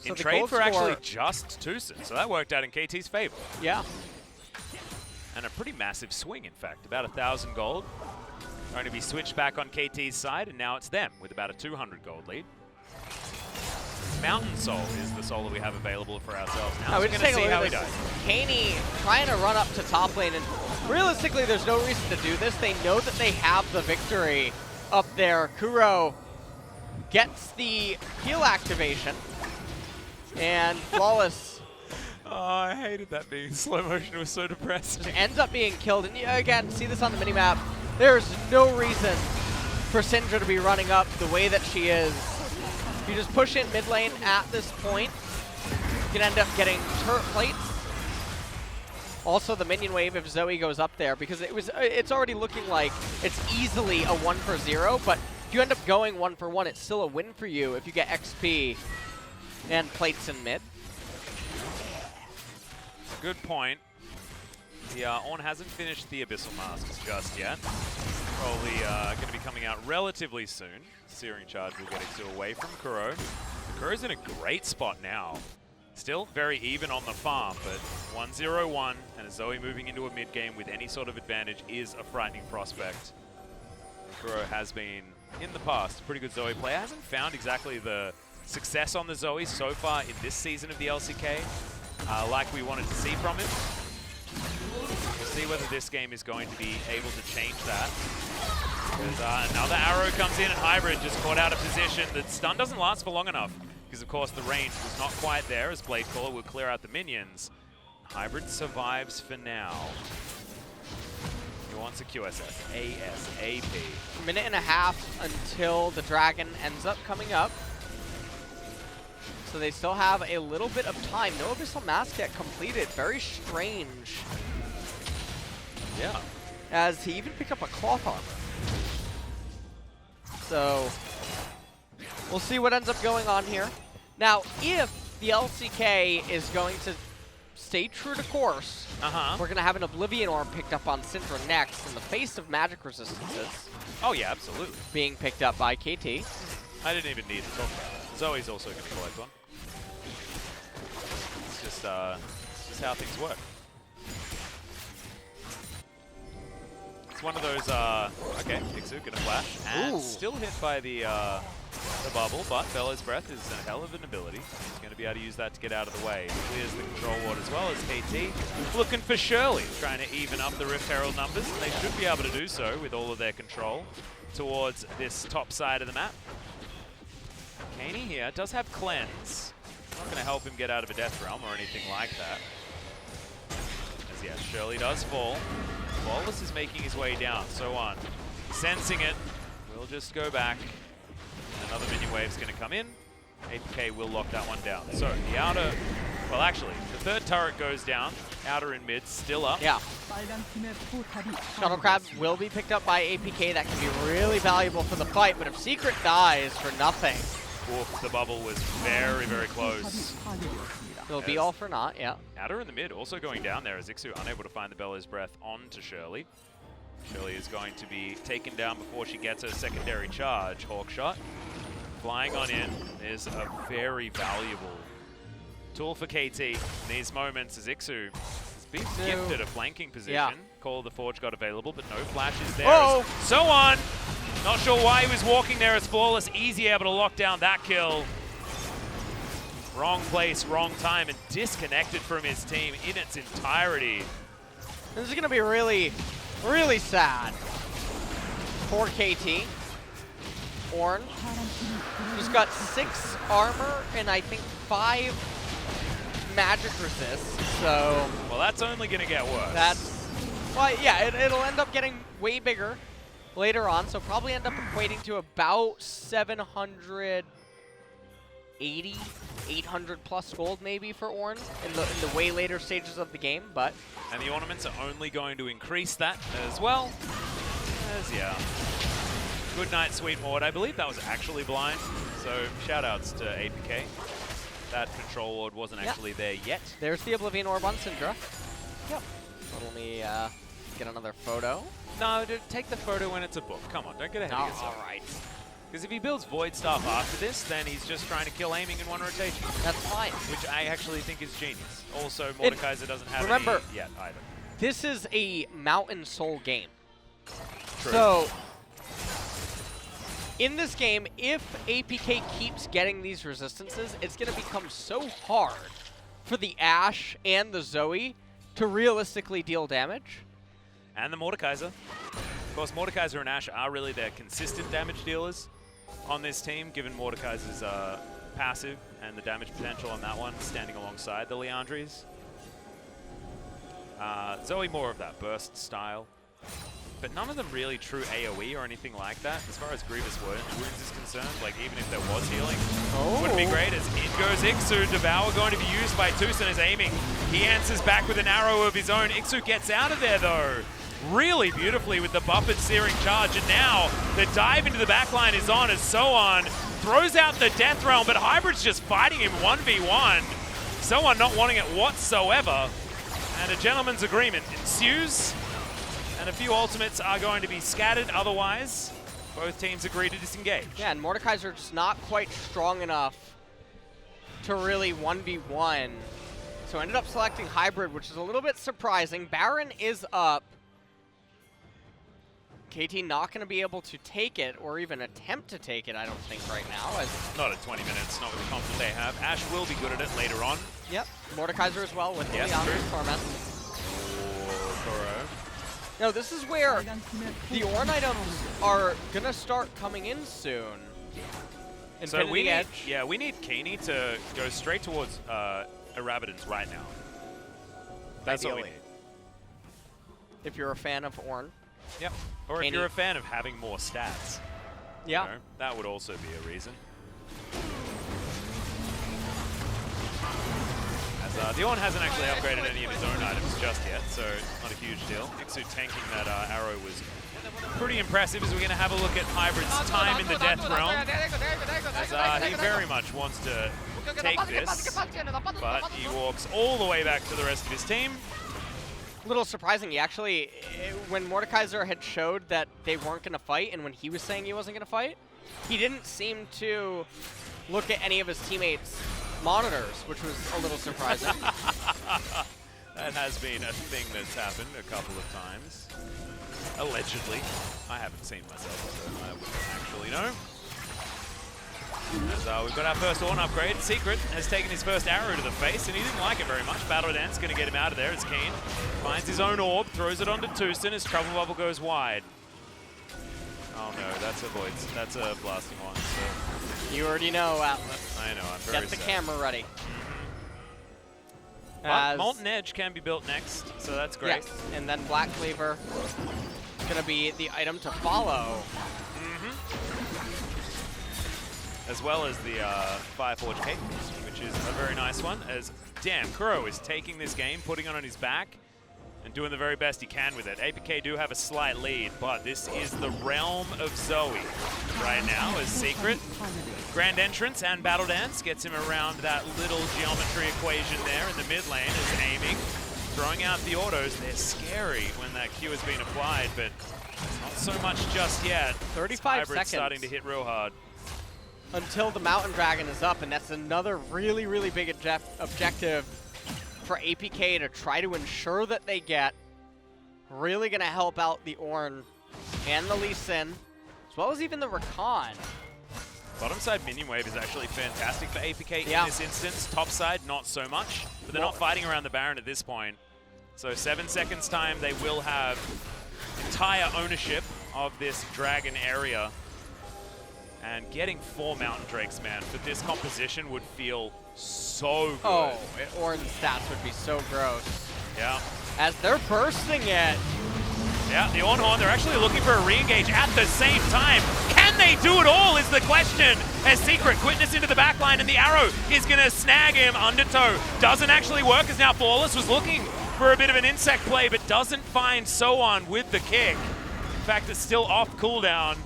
So in trade for actually just Tucson, so that worked out in KT's favor. Yeah. And a pretty massive swing, in fact, about 1,000 gold. Going to be switched back on KT's side, and now it's them with about a 200 gold lead. Mountain Soul is the soul that we have available for ourselves now. So we're going to see how he does. Kaney trying to run up to top lane, and realistically, there's no reason to do this. They know that they have the victory up there. Kuro gets the heal activation, and Flawless. Oh, I hated that being slow motion. It was so depressing. Ends up being killed, and again, see this on the minimap. There's no reason for Syndra to be running up the way that she is. If you just push in mid lane at this point, you can end up getting turret plates. Also, the minion wave if Zoe goes up there, because it's already looking like it's easily a 1-for-0, but if you end up going 1-for-1, it's still a win for you if you get XP and plates in mid. Good point. The Ornn hasn't finished the Abyssal Masks just yet. Probably going to be coming out relatively soon. Searing Charge will get Ixu away from Kuro. Kuro's in a great spot now. Still very even on the farm, but 1-0-1 and a Zoe moving into a mid game with any sort of advantage is a frightening prospect. Kuro has been, in the past, a pretty good Zoe player. Hasn't found exactly the success on the Zoe so far in this season of the LCK like we wanted to see from him. We'll see whether this game is going to be able to change that. Because another arrow comes in and Hybrid just caught out of position. The stun doesn't last for long enough because, of course, the range was not quite there as Blade Caller will clear out the minions. Hybrid survives for now. He wants a QSS ASAP. A minute and a half until the dragon ends up coming up. So they still have a little bit of time. No Abyssal Mask yet completed. Very strange. Yeah. As he even picked up a cloth armor. So we'll see what ends up going on here. Now, if the LCK is going to stay true to course. We're going to have an Oblivion Orb picked up on Syndra next in the face of magic resistances. Oh, yeah, absolutely. Being picked up by KT. I didn't even need to talk about that. Zoe's also going to collect one. It's just how things work. It's one of those, okay, Ixu gonna flash, and still hit by the bubble, but Bellow's Breath is a hell of an ability. He's gonna be able to use that to get out of the way. Clears the control ward as well as KT. Looking for Shirley, trying to even up the Rift Herald numbers, and they should be able to do so with all of their control towards this top side of the map. Kaney here does have Cleanse. Not gonna help him get out of a Death Realm or anything like that. As yes, Shirley does fall. Wallace is making his way down, so on. Sensing it, we'll just go back. Another minion wave's gonna come in. APK will lock that one down. So the outer, well actually, the third turret goes down. Outer and mid still up. Yeah. Shuttle Crab will be picked up by APK. That can be really valuable for the fight, but if Secret dies for nothing. Oof, the bubble was very, very close. It'll be all for naught, yeah. Outer in the mid also going down there as Ixu unable to find the Bellow's Breath onto Shirley. Shirley is going to be taken down before she gets her secondary charge. Hawk shot. Flying on in is a very valuable tool for KT in these moments as Ixu has been gifted a flanking position. Yeah. Call of the Forge got available, but no flashes there. Oh! So on! Not sure why he was walking there as Flawless. Easy able to lock down that kill. Wrong place, wrong time, and disconnected from his team in its entirety. This is going to be really, really sad for KT. Ornn just got 6 armor and I think 5 magic resist, so... Well, that's only going to get worse. That's... Well, yeah, it'll end up getting way bigger later on, so probably end up equating to about 780, 800 plus gold maybe for Ornn in the way later stages of the game, but... And the ornaments are only going to increase that as well. As, yeah. Good night, Sweet Maud. I believe that was actually blind, so shout-outs to APK. That control ward wasn't actually there yet. There's the Oblivion Orb on Syndra. Yep. Let me get another photo. No, dude, take the photo when it's a book. Come on, don't get ahead of yourself. All right. Because if he builds Void Staff after this, then he's just trying to kill aiming in one rotation. That's fine. Which I actually think is genius. Also, Mordekaiser doesn't have remember, any yet either. This is a Mountain Soul game. True. So, in this game, if APK keeps getting these resistances, it's going to become so hard for the Ashe and the Zoe to realistically deal damage. And the Mordekaiser. Of course, Mordekaiser and Ashe are really their consistent damage dealers on this team, given Mordekaiser's passive and the damage potential on that one, standing alongside the Liandry's. Zoe more of that burst style. But none of them really true AoE or anything like that. As far as Grievous wounds is concerned, like even if there was healing, wouldn't be great as in goes Ixu. Devour going to be used by Tucson as aiming. He answers back with an arrow of his own. Ixu gets out of there though. Really beautifully with the buffered searing charge. And now the dive into the backline is on as So-On throws out the Death Realm, but Hybrid's just fighting him 1v1. So-On not wanting it whatsoever. And a gentleman's agreement ensues. And a few ultimates are going to be scattered. Otherwise, both teams agree to disengage. Yeah, and Mordekaiser just not quite strong enough to really 1v1. So ended up selecting Hybrid, which is a little bit surprising. Baron is up. KT not going to be able to take it or even attempt to take it, I don't think, right now. Not at 20 minutes, not with the confidence they have. Ashe will be good at it later on. Yep, Mordekaiser as well with Leandro's Torment. No, this is where the Ornn items are going to start coming in soon. So we need, we need Kaney to go straight towards Irabadon's right now. That's what we need. If you're a fan of Ornn. Yep. Or if you're a fan of having more stats. Yeah. You know, that would also be a reason. As, the Ornn hasn't actually upgraded any of his own items just yet, so not a huge deal. Ixu tanking that arrow was pretty impressive, as we're going to have a look at Hybrid's time in the Death Realm. As he very much wants to take this, but he walks all the way back to the rest of his team. A little surprising, he actually, when Mordekaiser had showed that they weren't going to fight, and when he was saying he wasn't going to fight, he didn't seem to look at any of his teammates' monitors, which was a little surprising. That has been a thing that's happened a couple of times. Allegedly. I haven't seen myself, so I wouldn't actually know. As we've got our first Ornn upgrade. Secret has taken his first arrow to the face, and he didn't like it very much. Battle Dance going to get him out of there as Keen finds his own orb, throws it onto Tucson as Trouble Bubble goes wide. Oh no, that's a void. That's a blasting one. So. You already know, Atlas. I know, I'm very Get the sad. camera ready. But Molten Edge can be built next, so that's great. Yes, and then Black Cleaver gonna be the item to follow. As well as the Fireforge Cape, which is a very nice one. As damn, Kuro is taking this game, putting it on his back, and doing the very best he can with it. APK do have a slight lead, but this is the realm of Zoe right now as Secret. Grand Entrance and Battle Dance gets him around that little geometry equation there in the mid lane as aiming, throwing out the autos. They're scary when that Q has been applied, but not so much just yet. 35 seconds. Starting to hit real hard. Until the Mountain Dragon is up, and that's another really, really big objective for APK to try to ensure that they get. Really going to help out the Ornn and the Lee Sin, as well as even the Rakan. Bottom side minion wave is actually fantastic for APK Yeah. in this instance. Top side, not so much, but they're not fighting around the Baron at this point. So 7 seconds time, they will have entire ownership of this Dragon area. And getting 4 Mountain Drakes, man, for this composition would feel so good. Oh, Ornn's stats would be so gross. Yeah. As they're bursting it. Yeah, the Ornn Horn, they're actually looking for a re-engage at the same time. Can they do it all is the question. As Secret quickness into the backline, and the arrow is going to snag him undertow. Doesn't actually work, as now Flawless was looking for a bit of an insect play, but doesn't find Soan with the kick. In fact, it's still off cooldown.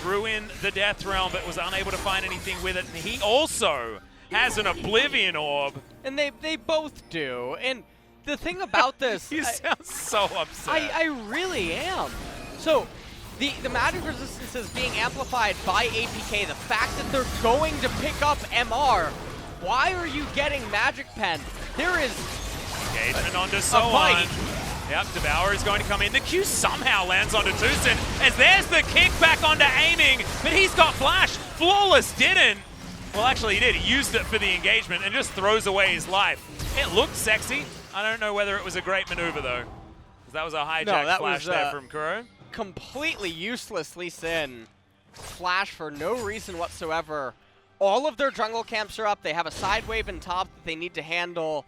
Threw in the Death Realm, but was unable to find anything with it. And he also has an Oblivion Orb. And they both do. And the thing about this... You sound so upset. I really am. So, the magic resistance is being amplified by APK. The fact that they're going to pick up MR. Why are you getting Magic Pen? There is... Engagement onto Soan. Yep, Devour is going to come in. The Q somehow lands onto Tucson, as there's the kick back onto aiming, but he's got Flash. Flawless didn't. Well, actually he did. He used it for the engagement and just throws away his life. It looked sexy. I don't know whether it was a great maneuver, though. Because that was a hijack flash there from Kuro. Completely useless Lee Sin. Flash for no reason whatsoever. All of their jungle camps are up. They have a side wave in top that they need to handle.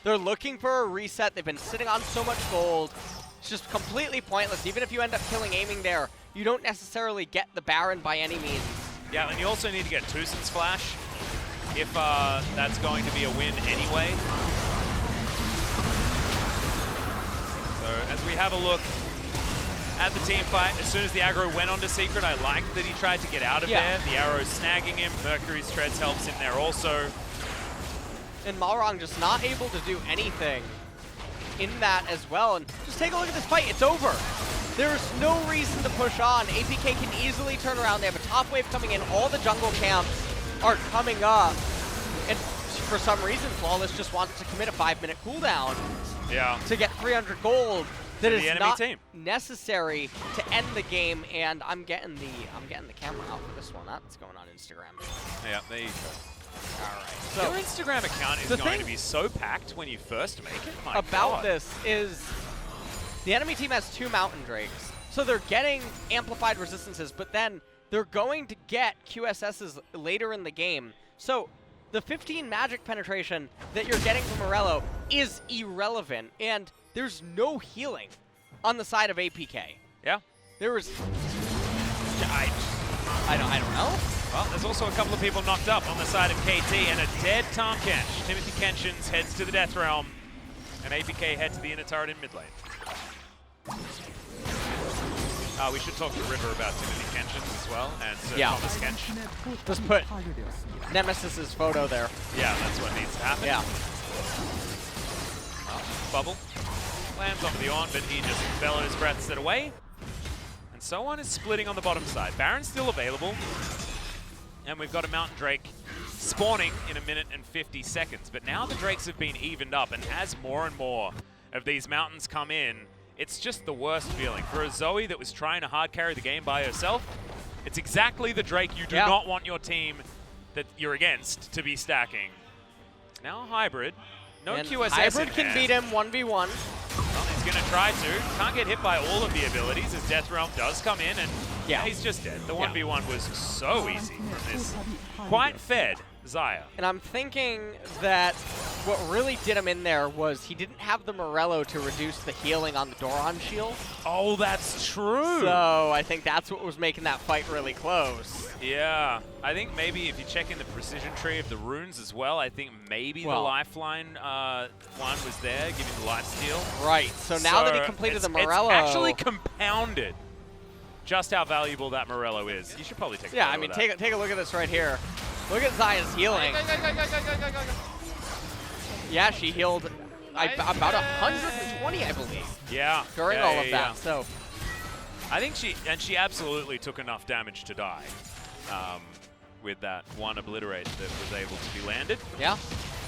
They're looking for a reset. They've been sitting on so much gold. It's just completely pointless. Even if you end up killing aiming there, you don't necessarily get the Baron by any means. Yeah, and you also need to get Tucson's flash if that's going to be a win anyway. So as we have a look at the team fight, as soon as the aggro went onto Secret, I liked that he tried to get out of there. The arrow's snagging him. Mercury's Treads helps him there also. And Malrang just not able to do anything in that as well. And just take a look at this fight. It's over. There's no reason to push on. APK can easily turn around. They have a top wave coming in. All the jungle camps are coming up. And for some reason, Flawless just wants to commit a 5-minute cooldown to get 300 gold. That is not necessary to end the game. And I'm getting the camera out for this one. That's going on Instagram. Yeah, there you go. Alright. So your Instagram account is going to be so packed when you first make it. My about God. this is the enemy team has 2 Mountain Drakes. So they're getting amplified resistances, but then they're going to get QSSs later in the game. So the 15 magic penetration that you're getting from Morello is irrelevant, and there's no healing on the side of APK. Yeah. There was... I don't know. Well, there's also a couple of people knocked up on the side of KT and a dead Tahm Kench. Timothy Kenshins heads to the Death Realm, and APK head to the inner turret in mid lane. We should talk to River about Timothy Kenshins as well, and Sir Thomas Kench. Just put Nemesis's photo there. Yeah, that's what needs to happen. Yeah. Bubble lands onto the Ornn, but he just bellows breaths it away. And so on is splitting on the bottom side. Baron's still available. And we've got a Mountain Drake spawning in 1 minute and 50 seconds. But now the Drakes have been evened up, and as more and more of these mountains come in, it's just the worst feeling. For a Zoe that was trying to hard carry the game by herself, it's exactly the Drake you do not want your team that you're against to be stacking. Now Hybrid. No and QSS Hybrid can beat him 1v1. Well, he's going to try to. Can't get hit by all of the abilities as Death Realm does come in, and he's just dead. The 1v1 was so easy from this quite fed Xayah. And I'm thinking that what really did him in there was he didn't have the Morello to reduce the healing on the Doran shield. Oh, that's true. So I think that's what was making that fight really close. Yeah, I think maybe if you check in the precision tree of the runes as well, I think maybe the lifeline one was there, giving the lifesteal. Right, so now that he completed the Morello. It's actually compounded just how valuable that Morello is. You should probably take a photo I mean, of that. take a look at this right here. Look at Xayah's healing. Yeah, she healed about 120, I believe. Yeah. During all of that, so. I think she absolutely took enough damage to die with that one obliterate that was able to be landed. Yeah.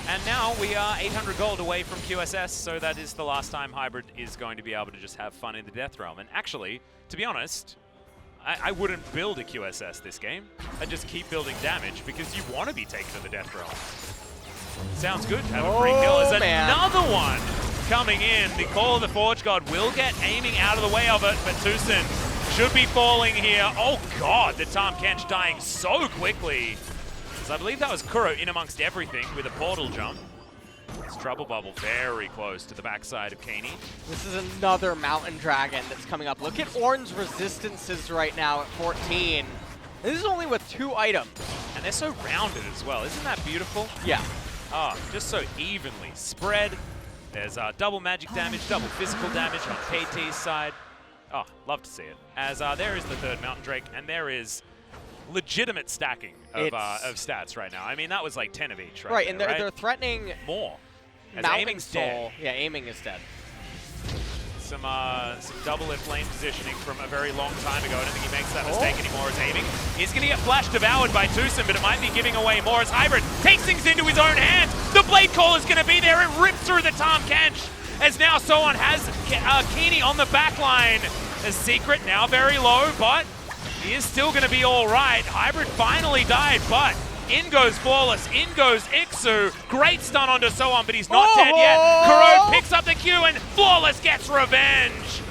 And now we are 800 gold away from QSS, so that is the last time Hybrid is going to be able to just have fun in the Death Realm. And actually, to be honest, I wouldn't build a QSS this game. I'd just keep building damage because you want to be taken to the Death Realm. Sounds good. Have a free kill. There's another one coming in. The Call of the Forge God will get aiming out of the way of it, but Tucson should be falling here. Oh god, the Tahm Kench dying so quickly. So I believe that was Kuro in amongst everything with a portal jump. It's Trouble Bubble very close to the backside of Kaney. This is another Mountain Dragon that's coming up. Look at Ornn's resistances right now at 14. This is only with 2 items. And they're so rounded as well. Isn't that beautiful? Yeah. Oh, just so evenly spread. There's double magic damage, double physical damage on KT's side. Oh, love to see it. As there is the third Mountain Drake, and there is legitimate stacking of stats right now. I mean, that was like 10 of each, right? Right, there, and they're threatening more. As Mountain aiming's Soul. dead. Yeah, aiming is dead. Some double lift lane positioning from a very long time ago. I don't think he makes that mistake anymore as aiming. He's going to get flash devoured by Tucson, but it might be giving away more as Hybrid takes things into his own hands. The Blade Call is going to be there. It rips through the Tahm Kench as now Sohan has Keeney on the back line. A Secret now very low, but he is still going to be all right. Hybrid finally died, but in goes Flawless, in goes Ixu. Great stun onto Sohan, but he's not dead yet. Kuro picks up the Q and Flawless gets revenge.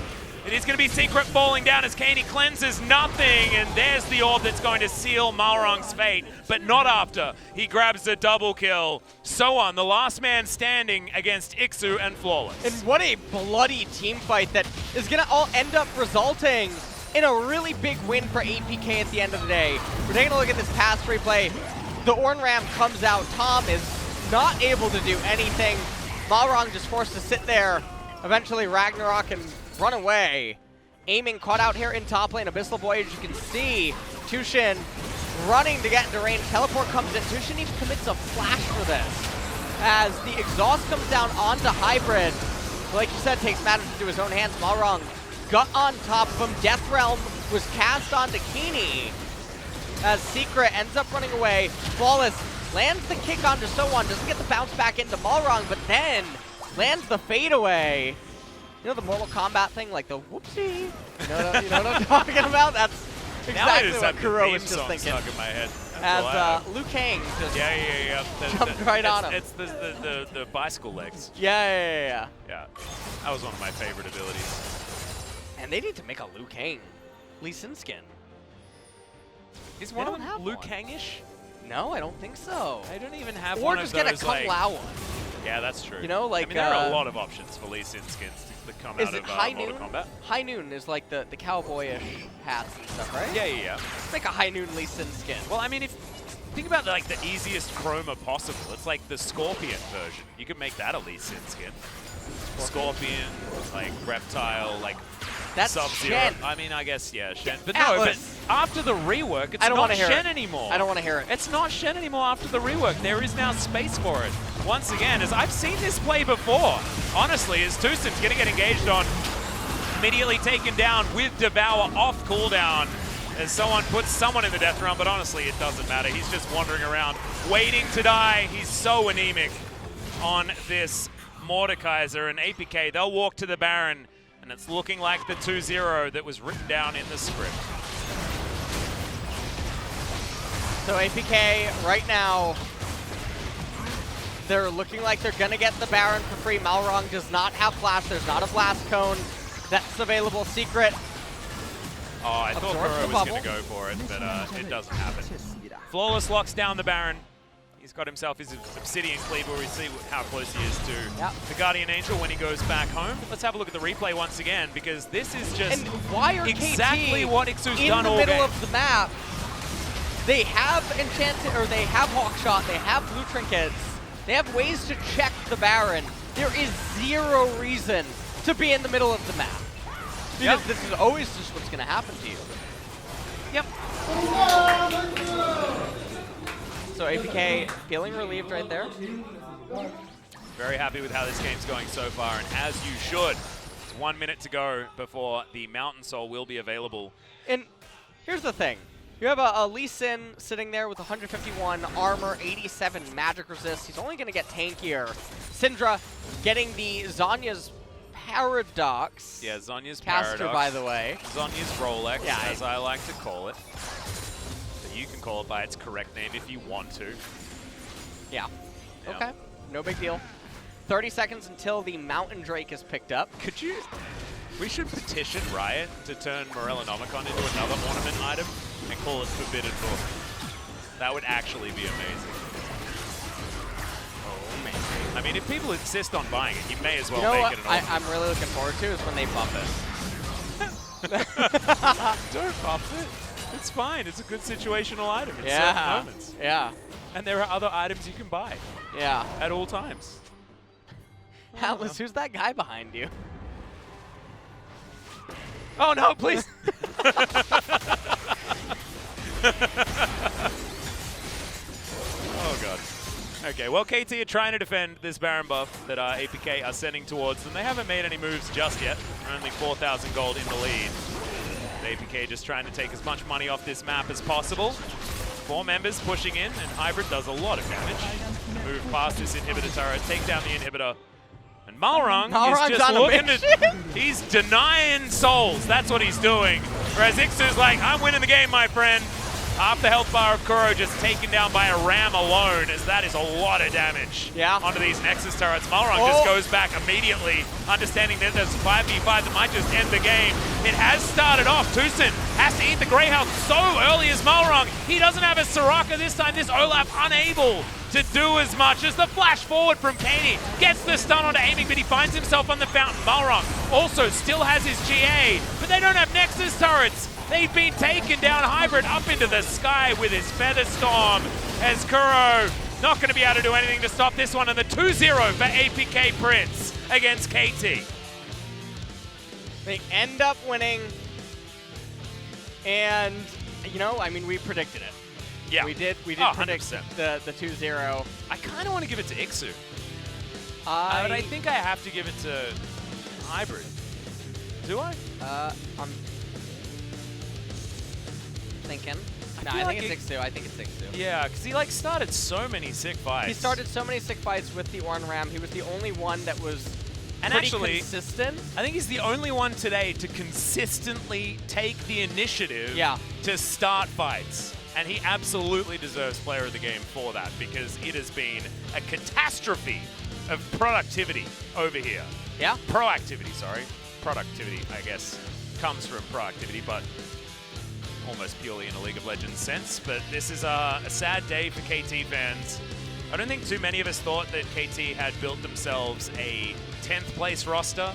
It is going to be Secret falling down as Kaney cleanses nothing, and there's the orb that's going to seal Malrong's fate, but not after. He grabs the double kill. Sohan, the last man standing against Ixu and Flawless. And what a bloody team fight that is going to all end up resulting in a really big win for APK at the end of the day. We're taking a look at this pass replay. The Ornn Ram comes out. Tahm is not able to do anything. Malrong just forced to sit there. Eventually Ragnarok and run away. Aiming caught out here in top lane. Abyssal Voyage, you can see Tushin running to get into range. Teleport comes in. Tushin even commits a flash for this. As the exhaust comes down onto Hybrid. Like you said, takes matters into his own hands. Malrong got on top of him. Death Realm was cast onto Keeney. As Secret ends up running away. Flawless lands the kick onto Sohan. Doesn't get the bounce back into Malrong, but then lands the fade away. You know the Mortal Kombat thing, like the whoopsie? You know what I'm talking about? That's exactly what Kuro was just thinking. Stuck in my head. As Liu Kang just jumped right on him. It's the bicycle legs. Yeah. Yeah, that was one of my favorite abilities. And they need to make a Liu Kang Lee Sin skin. Is one of them Liu Kang-ish? No, I don't think so. I don't even have or one just of those, get a Kung Lao one. Yeah, that's true. You know, like I mean, there are a lot of options for Lee Sin skins that come Is out it of High Mortal Noon? Kombat. High Noon is like the cowboyish hats and stuff, right? Yeah. It's like a High Noon Lee Sin skin. Well, I mean, if think about like the easiest chroma possible. It's like the Scorpion version. You could make that a Lee Sin skin. Scorpion, like Reptile, like That's Sub-Zero. Shen. I mean, I guess, yeah, Shen. But Atlas. no, but after the rework, it's I don't not wanna hear Shen it. anymore. I don't want to hear it. It's not Shen anymore after the rework. There is now space for it. Once again, as I've seen this play before, honestly, as Tusen's going to get engaged on, immediately taken down with Devour off cooldown as someone puts someone in the death round, but honestly, it doesn't matter. He's just wandering around, waiting to die. He's so anemic on this Mordekaiser, and APK, they'll walk to the Baron, and it's looking like the 2-0 that was written down in the script. So APK, right now, they're looking like they're going to get the Baron for free. Malrong does not have Flash. There's not a Blast Cone. That's available secret. Oh, I thought Absorb Kuro the was going bubble. to go for it, but it doesn't happen. Flawless locks down the Baron. He's got himself his Obsidian Cleaver. We see how close he is to the Guardian Angel when he goes back home. Let's have a look at the replay once again, because this is just And why are exactly KT what Ixu's in done the all middle game. of the map? They have Enchanted, or they have Hawkshot, they have Blue Trinkets, they have ways to check the Baron. There is zero reason to be in the middle of the map. Because this is always just what's going to happen to you. Yep. So APK feeling relieved right there. Very happy with how this game's going so far, and as you should. It's 1 minute to go before the Mountain Soul will be available. And here's the thing. You have a Lee Sin sitting there with 151 armor, 87 magic resist. He's only going to get tankier. Syndra getting the Zhonya's Paradox. Yeah, Zhonya's caster, Paradox. by the way. Zhonya's Rolex, Yeah, as I like to call it. But you can call it by its correct name if you want to. Yeah. Yeah. Okay. No big deal. 30 seconds until the Mountain Drake is picked up. Could you... We should petition Riot to turn Morellonomicon into another ornament item and call it Forbidden Book. That would actually be amazing. Oh, man. I mean, if people insist on buying it, you may as well You know make what it an ornament. I'm really looking forward to is when they buff it. Don't buff it. It's fine. It's a good situational item in certain Yeah. moments. Yeah. And there are other items you can buy Yeah. at all times. Atlas, who's that guy behind you? Oh no, please! Oh god. Okay, well KT are trying to defend this Baron buff that APK are sending towards them. They haven't made any moves just yet. They're only 4,000 gold in the lead. APK just trying to take as much money off this map as possible. 4 members pushing in, and Hybrid does a lot of damage. Move past this inhibitor turret, take down the inhibitor. And Malrong Malrong's is just on a looking mission. to... He's denying souls. That's what he's doing. Whereas Ixu's like, I'm winning the game, my friend. Half the health bar of Kuro just taken down by a ram alone, as that is a lot of damage onto these Nexus turrets. Malrong just goes back immediately, understanding that there's 5v5 that might just end the game. It has started off. Tusen has to eat the Greyhound so early as Malrong. He doesn't have a Soraka this time. This Olaf unable to do as much as the flash forward from Katie. Gets the stun onto aiming, but he finds himself on the fountain. Malrong also still has his GA, but they don't have Nexus turrets. They've been taken down. Hybrid up into the sky with his Feather Storm as Kuro not going to be able to do anything to stop this one. And the 2-0 for APK Prince against KT. They end up winning. And, you know, I mean, we predicted it. Yeah. We did predict 100%. the 2-0. I kind of want to give it to Ixu. But I I think I have to give it to Hybrid. Do I? I'm thinking. No, feel I like think it's 6-2. I think it's 6-2. Yeah, because he like started so many sick fights. He started so many sick fights with the Ornn Ram. He was the only one that was and pretty actually consistent. I think he's the only one today to consistently take the initiative to start fights. And he absolutely deserves player of the game for that, because it has been a catastrophe of productivity over here. Yeah. Proactivity, sorry. Productivity, I guess, comes from proactivity, but almost purely in a League of Legends sense. But this is a sad day for KT fans. I don't think too many of us thought that KT had built themselves a 10th place roster.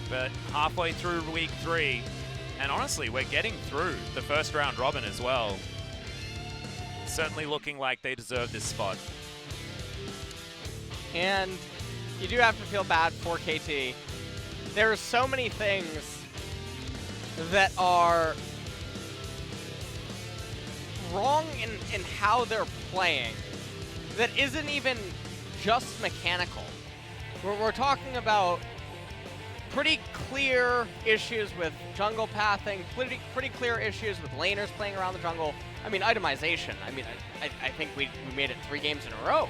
but halfway through week 3, and honestly, we're getting through the first round robin as well. Certainly looking like they deserve this spot. And you do have to feel bad for KT. There are so many things that are wrong in how they're playing that isn't even just mechanical. We're talking about pretty clear issues with jungle pathing, pretty clear issues with laners playing around the jungle. I mean, itemization. I mean, I think we made it 3 games in a row.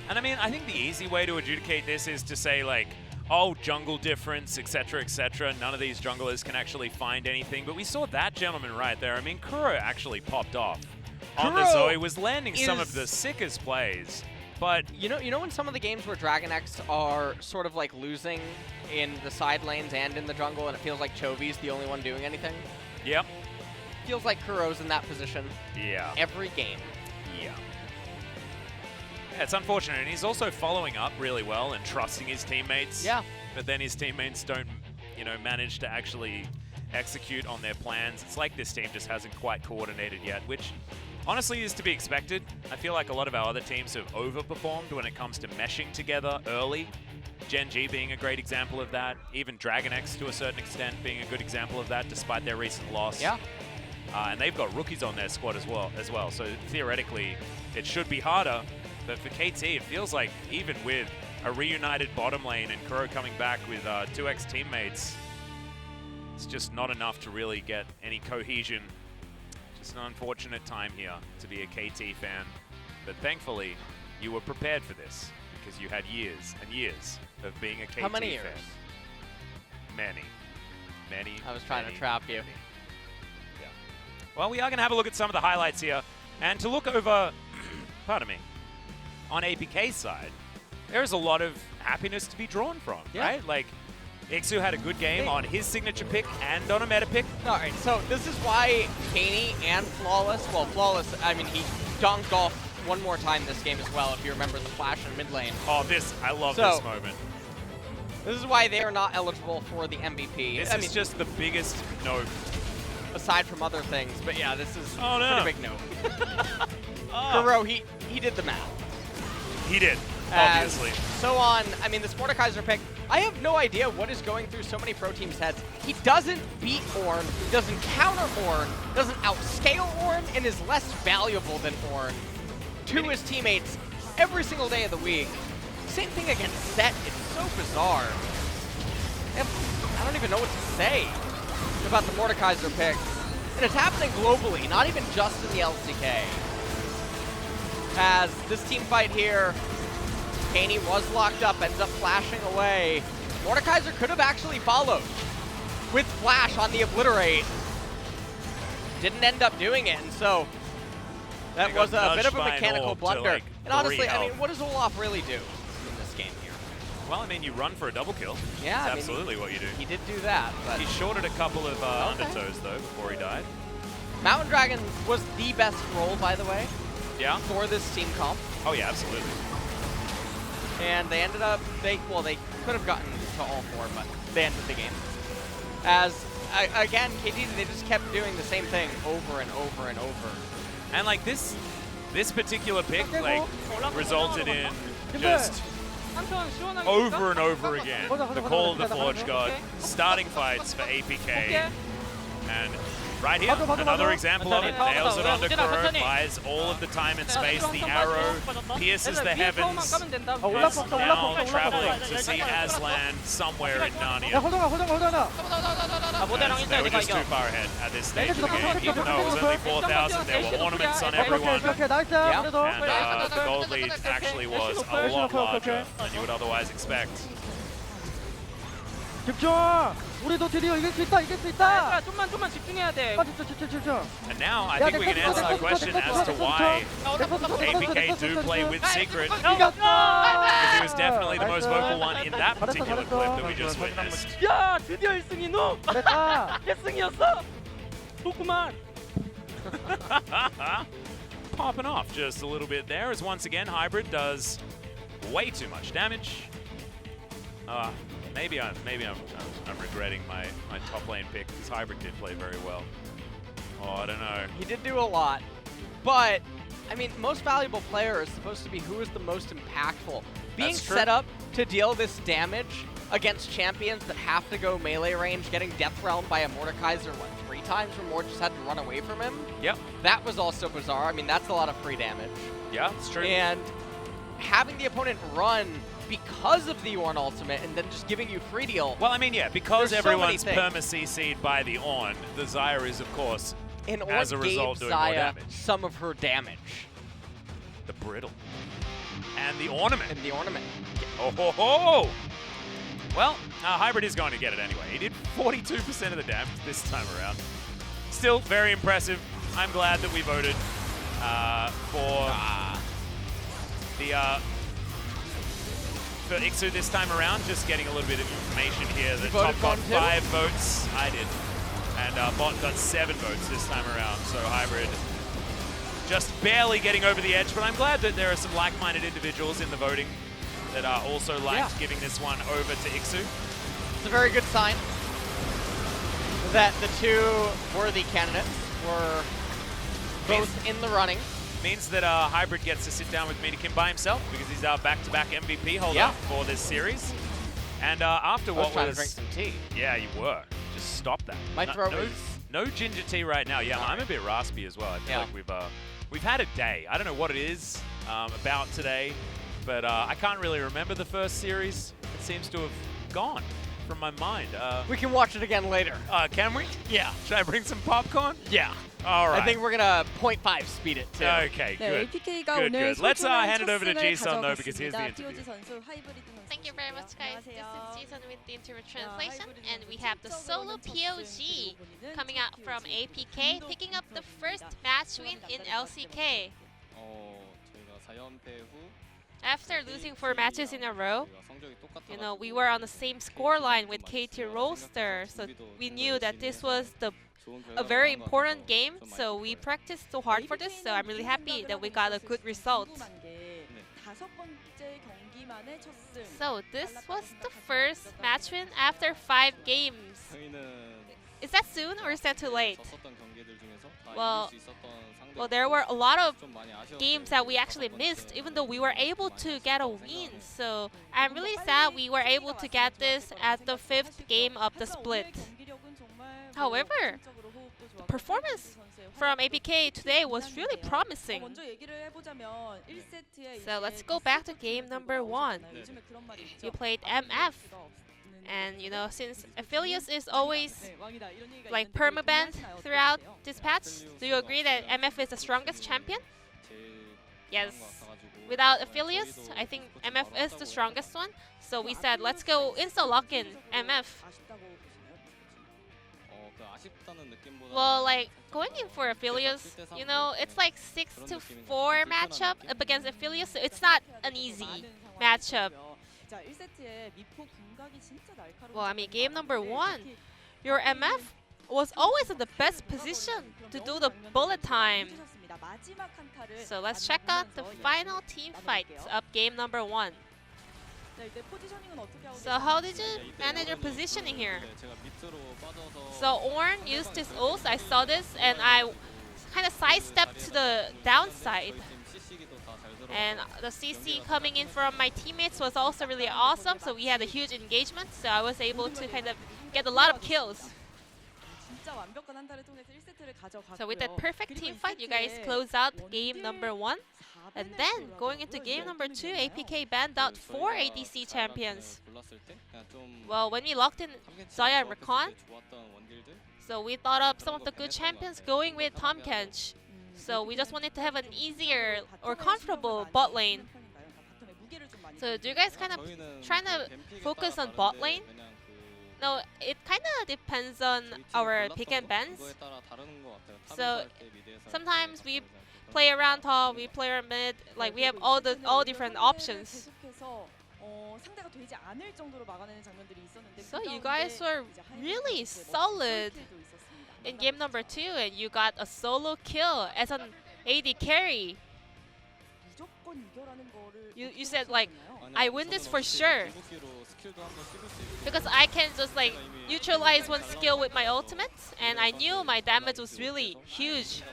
And I mean, I think the easy way to adjudicate this is to say, like, oh, jungle difference, etc., etc. None of these junglers can actually find anything. But we saw that gentleman right there. I mean, Kuro actually popped off on the Zoe, was landing some of the sickest plays. But you know when some of the games where Dragon X are sort of like losing in the side lanes and in the jungle, and it feels like Chovy's the only one doing anything? Yep. Feels like Kuro's in that position. Yeah. Every game. Yeah. Yeah, it's unfortunate, and he's also following up really well and trusting his teammates. Yeah. But then his teammates don't, you know, manage to actually execute on their plans. It's like this team just hasn't quite coordinated yet, which honestly is to be expected. I feel like a lot of our other teams have overperformed when it comes to meshing together early. Gen G being a great example of that. Even Dragon X to a certain extent being a good example of that, despite their recent loss. Yeah. And they've got rookies on their squad as well. So theoretically, it should be harder. But for KT, it feels like even with a reunited bottom lane and Kuro coming back with 2x teammates, it's just not enough to really get any cohesion. Just an unfortunate time here to be a KT fan. But thankfully, you were prepared for this because you had years and years of being a KT fan. How many years? Many. I was trying to trap you. Yeah. Well, we are going to have a look at some of the highlights here. And to look over, pardon me, on APK's side, there's a lot of happiness to be drawn from, right? Like, Ixu had a good game on his signature pick and on a meta pick. All right, so this is why Kaney and Flawless, well, Flawless, I mean, he dunked off one more time this game as well, if you remember the flash in mid lane. Oh, I love this moment. This is why they are not eligible for the MVP. This is just the biggest note. Aside from other things, but yeah, this is a pretty big note. Kuro, he did the math. He did, obviously. So on, I mean, this Mordekaiser pick, I have no idea what is going through so many pro teams' heads. He doesn't beat Ornn, doesn't counter Ornn, doesn't outscale Ornn, and is less valuable than Ornn to his teammates every single day of the week. Same thing against Set. It's so bizarre. I don't even know what to say about the Mordekaiser pick. And it's happening globally, not even just in the LCK. As this team fight here, Kaney was locked up, ends up flashing away. Mordekaiser could have actually followed with flash on the Obliterate. Didn't end up doing it, and so that was a bit of a mechanical blunder. Like and honestly, I mean, what does Olaf really do in this game here? Well, I mean, you run for a double kill. Yeah, that's absolutely what you do. He did do that, but he shorted a couple of undertows though before he died. Mountain Dragon was the best role, by the way. Yeah. For this team comp. Oh yeah, absolutely. And they ended up, they could have gotten to all 4, but they ended the game. As, again, KT, they just kept doing the same thing over and over and over. And like this particular pick, like, resulted in just over and over again the call of the Forge God, starting fights for APK. And right here, another example of it. Nails it onto Kuro, buys all of the time and space. The arrow pierces the heavens. Is now traveling to see Aslan somewhere in Narnia. They were just too far ahead at this stage of the game. Even though it was only 4,000, there were ornaments on everyone. And the gold lead actually was a lot larger than you would otherwise expect. 우리도 드디어 이길 수 있다. 좀만 집중해야 돼. 집중. And now I think we can answer the question as to why APK do play with Secret. Because he was definitely the most vocal one in that particular clip that we just witnessed. 야, 드디어 1승이 너. 됐다. 1승이었어. 좋구만. Popping off just a little bit there as once again Hybrid does way too much damage. Maybe I'm regretting my top lane pick because Hybrid did play very well. Oh, I don't know. He did do a lot, but I mean, most valuable player is supposed to be who is the most impactful. Being set up to deal this damage against champions that have to go melee range, getting death realmed by a Mordekaiser, what, 3 times where Mord just had to run away from him? Yep. That was also bizarre. I mean, that's a lot of free damage. Yeah, it's true. And having the opponent run because of the Ornn ultimate and then just giving you free deal. Well, I mean, yeah, because everyone's so perma-CC'd by the Ornn, the Xayah is, of course, and as a result, doing more Xayah damage. some of her damage. The brittle. And the ornament. And the ornament. Oh ho ho! Well, Hybrid is going to get it anyway. He did 42% of the damage this time around. Still very impressive. I'm glad that we voted for Ixu this time around. Just getting a little bit of information here. The top got 5 votes. I did. And Bot got 7 votes this time around. So Hybrid just barely getting over the edge. But I'm glad that there are some like-minded individuals in the voting that are also liked giving this one over to Ixu. It's a very good sign that the 2 worthy candidates were both in the running. Means that Hybrid gets to sit down with Minikin by himself because he's our back-to-back MVP holder for this series. And after what was... trying to drink some tea. Yeah, you were. Just stop that. My throat is... No ginger tea right now. Yeah, I'm a bit raspy as well. I feel like we've had a day. I don't know what it is about today, but I can't really remember the first series. It seems to have gone from my mind. We can watch it again later. Can we? Yeah. Should I bring some popcorn? Yeah. All right. I think we're going to 0.5 speed it too. Okay, good. Good. Let's hand it over to Jason though, because here's the interview. Thank you very much, guys. This is Jason with the interview translation, and we have the solo POG coming out from APK, picking up the first match win in LCK. After losing 4 matches in a row, we were on the same score line with KT Rolster, so we knew that this was a very important game, so we practiced so hard for this, so I'm really happy that we got a good result. So this was the first match win after 5 games. Is that soon or is that too late? Well, there were a lot of games that we actually missed, even though we were able to get a win. So I'm really sad we were able to get this at the 5th game of the split. However, the performance from APK today was really promising. So let's go back to game number 1. You played MF. And since Aphelios is always like permabanned throughout this patch, do you agree that MF is the strongest champion? Yes. Without Aphelios, I think MF is the strongest one. So we said, let's go insta-lock-in MF. Well, like, going in for Aphelios, it's like 6-4 matchup up against Aphelios, so it's not an easy matchup. Well, I mean, game number 1, your MF was always in the best position to do the bullet time. So let's check out the final team fights of game number 1. So how did you manage your positioning here? So Ornn used his ult, I saw this, and I kind of sidestepped to the downside. And the CC coming in from my teammates was also really awesome, so we had a huge engagement, so I was able to kind of get a lot of kills. So with that perfect team fight, you guys close out game number 1. And then, going into game number 2, APK banned out 4 ADC champions. Well, when we locked in Xayah and Rakan, so we thought up some of the good champions going with Tahm Kench. So we just wanted to have an easier or comfortable bot lane. So do you guys kind of trying to focus on bot lane? No, it kind of depends on our pick and bans. So sometimes we play around top, we play around mid, like we have all different options. So you guys were really solid in game number 2, and you got a solo kill as an AD carry. You said like, I win this for sure. Because I can just like neutralize one skill with my ultimate, and I knew my damage was really huge.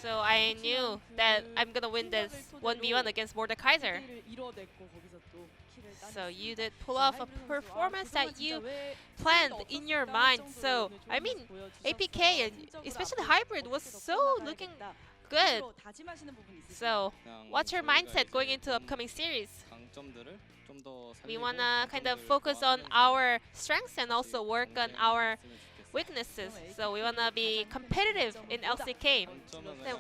So I knew that I'm gonna win this 1v1 against Mordekaiser. So you did pull off a performance that you planned in your mind. So I mean, APK and especially hybrid was so looking good. So what's your mindset going into upcoming series? We wanna kind of focus on our strengths and also work on our weaknesses. So we wanna be competitive in LCK. So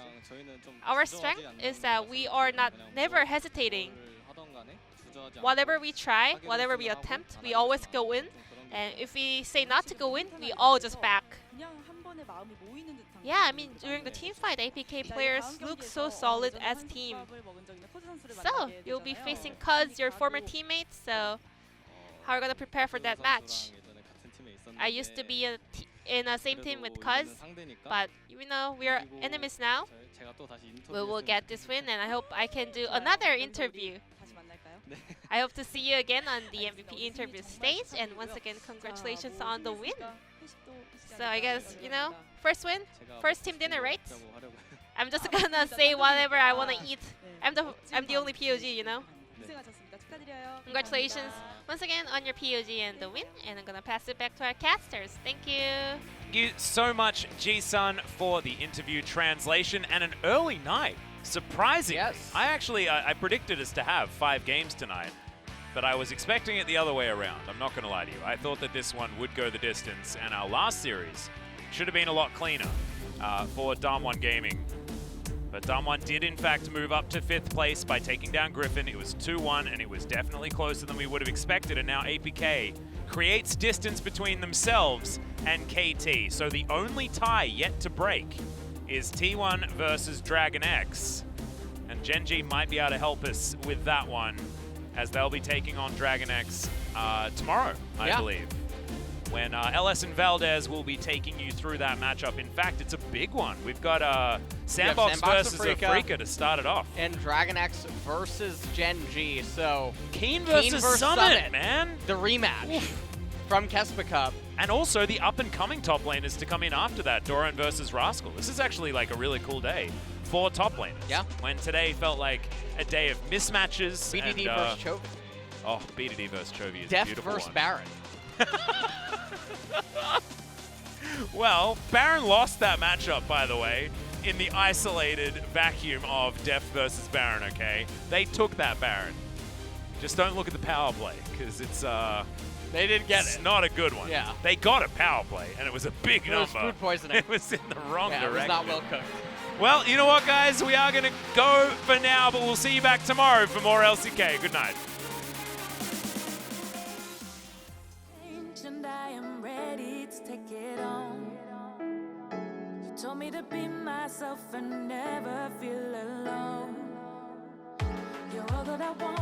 our strength is that we are never hesitating. Whatever we try, whatever we attempt, we always go in. And if we say not to go in, we all just back. Yeah, I mean, during the team fight, APK players look so solid as team. So, you'll be facing Cuz, your former teammate, so how are you going to prepare for that match? I used to be in the same team with Cuz, but you know, we are enemies now. We will get this win, and I hope I can do another interview. I hope to see you again on the MVP interview stage, and once again, congratulations on the win. So I guess, you know, first win, first team dinner, right? I'm just gonna say whatever I wanna eat. I'm the only POG, you know. Congratulations once again on your POG and the win, and I'm gonna pass it back to our casters. Thank you. Thank you so much, Ji-sun, for the interview translation and an early night. Surprising. Yes. I predicted us to have 5 games tonight, but I was expecting it the other way around. I'm not going to lie to you. I thought that this one would go the distance, and our last series should have been a lot cleaner for Damwon Gaming. But Damwon did, in fact, move up to 5th place by taking down Griffin. It was 2-1, and it was definitely closer than we would have expected. And now APK creates distance between themselves and KT. So the only tie yet to break is T1 versus Dragon X. And Genji might be able to help us with that one, as they'll be taking on Dragon X tomorrow, I believe. When LS and Valdez will be taking you through that matchup. In fact, it's a big one. We've got Sandbox versus Afrika to start it off. And Dragon X versus Genji, so... Keen versus Summit, man! The rematch from Kespa Cup. And also the up-and-coming top laners to come in after that, Doran versus Rascal. This is actually like a really cool day for top laners. Yeah. When today felt like a day of mismatches. BDD versus Chovy. Oh, BDD versus Chovy is Def a beautiful versus one. Baron. Well, Baron lost that matchup, by the way, in the isolated vacuum of Def versus Baron, okay? They took that Baron. Just don't look at the power play, because it's They didn't get it's it. not a good one. Yeah. They got a power play, and it was a big It number. was food poisoning. It was in the wrong Yeah, it direction. was not well cooked. Well, you know what, guys? We are going to go for now, but we'll see you back tomorrow for more LCK. Good night. And I am ready to take it on. You told me to be myself and never feel alone. You're all that I want.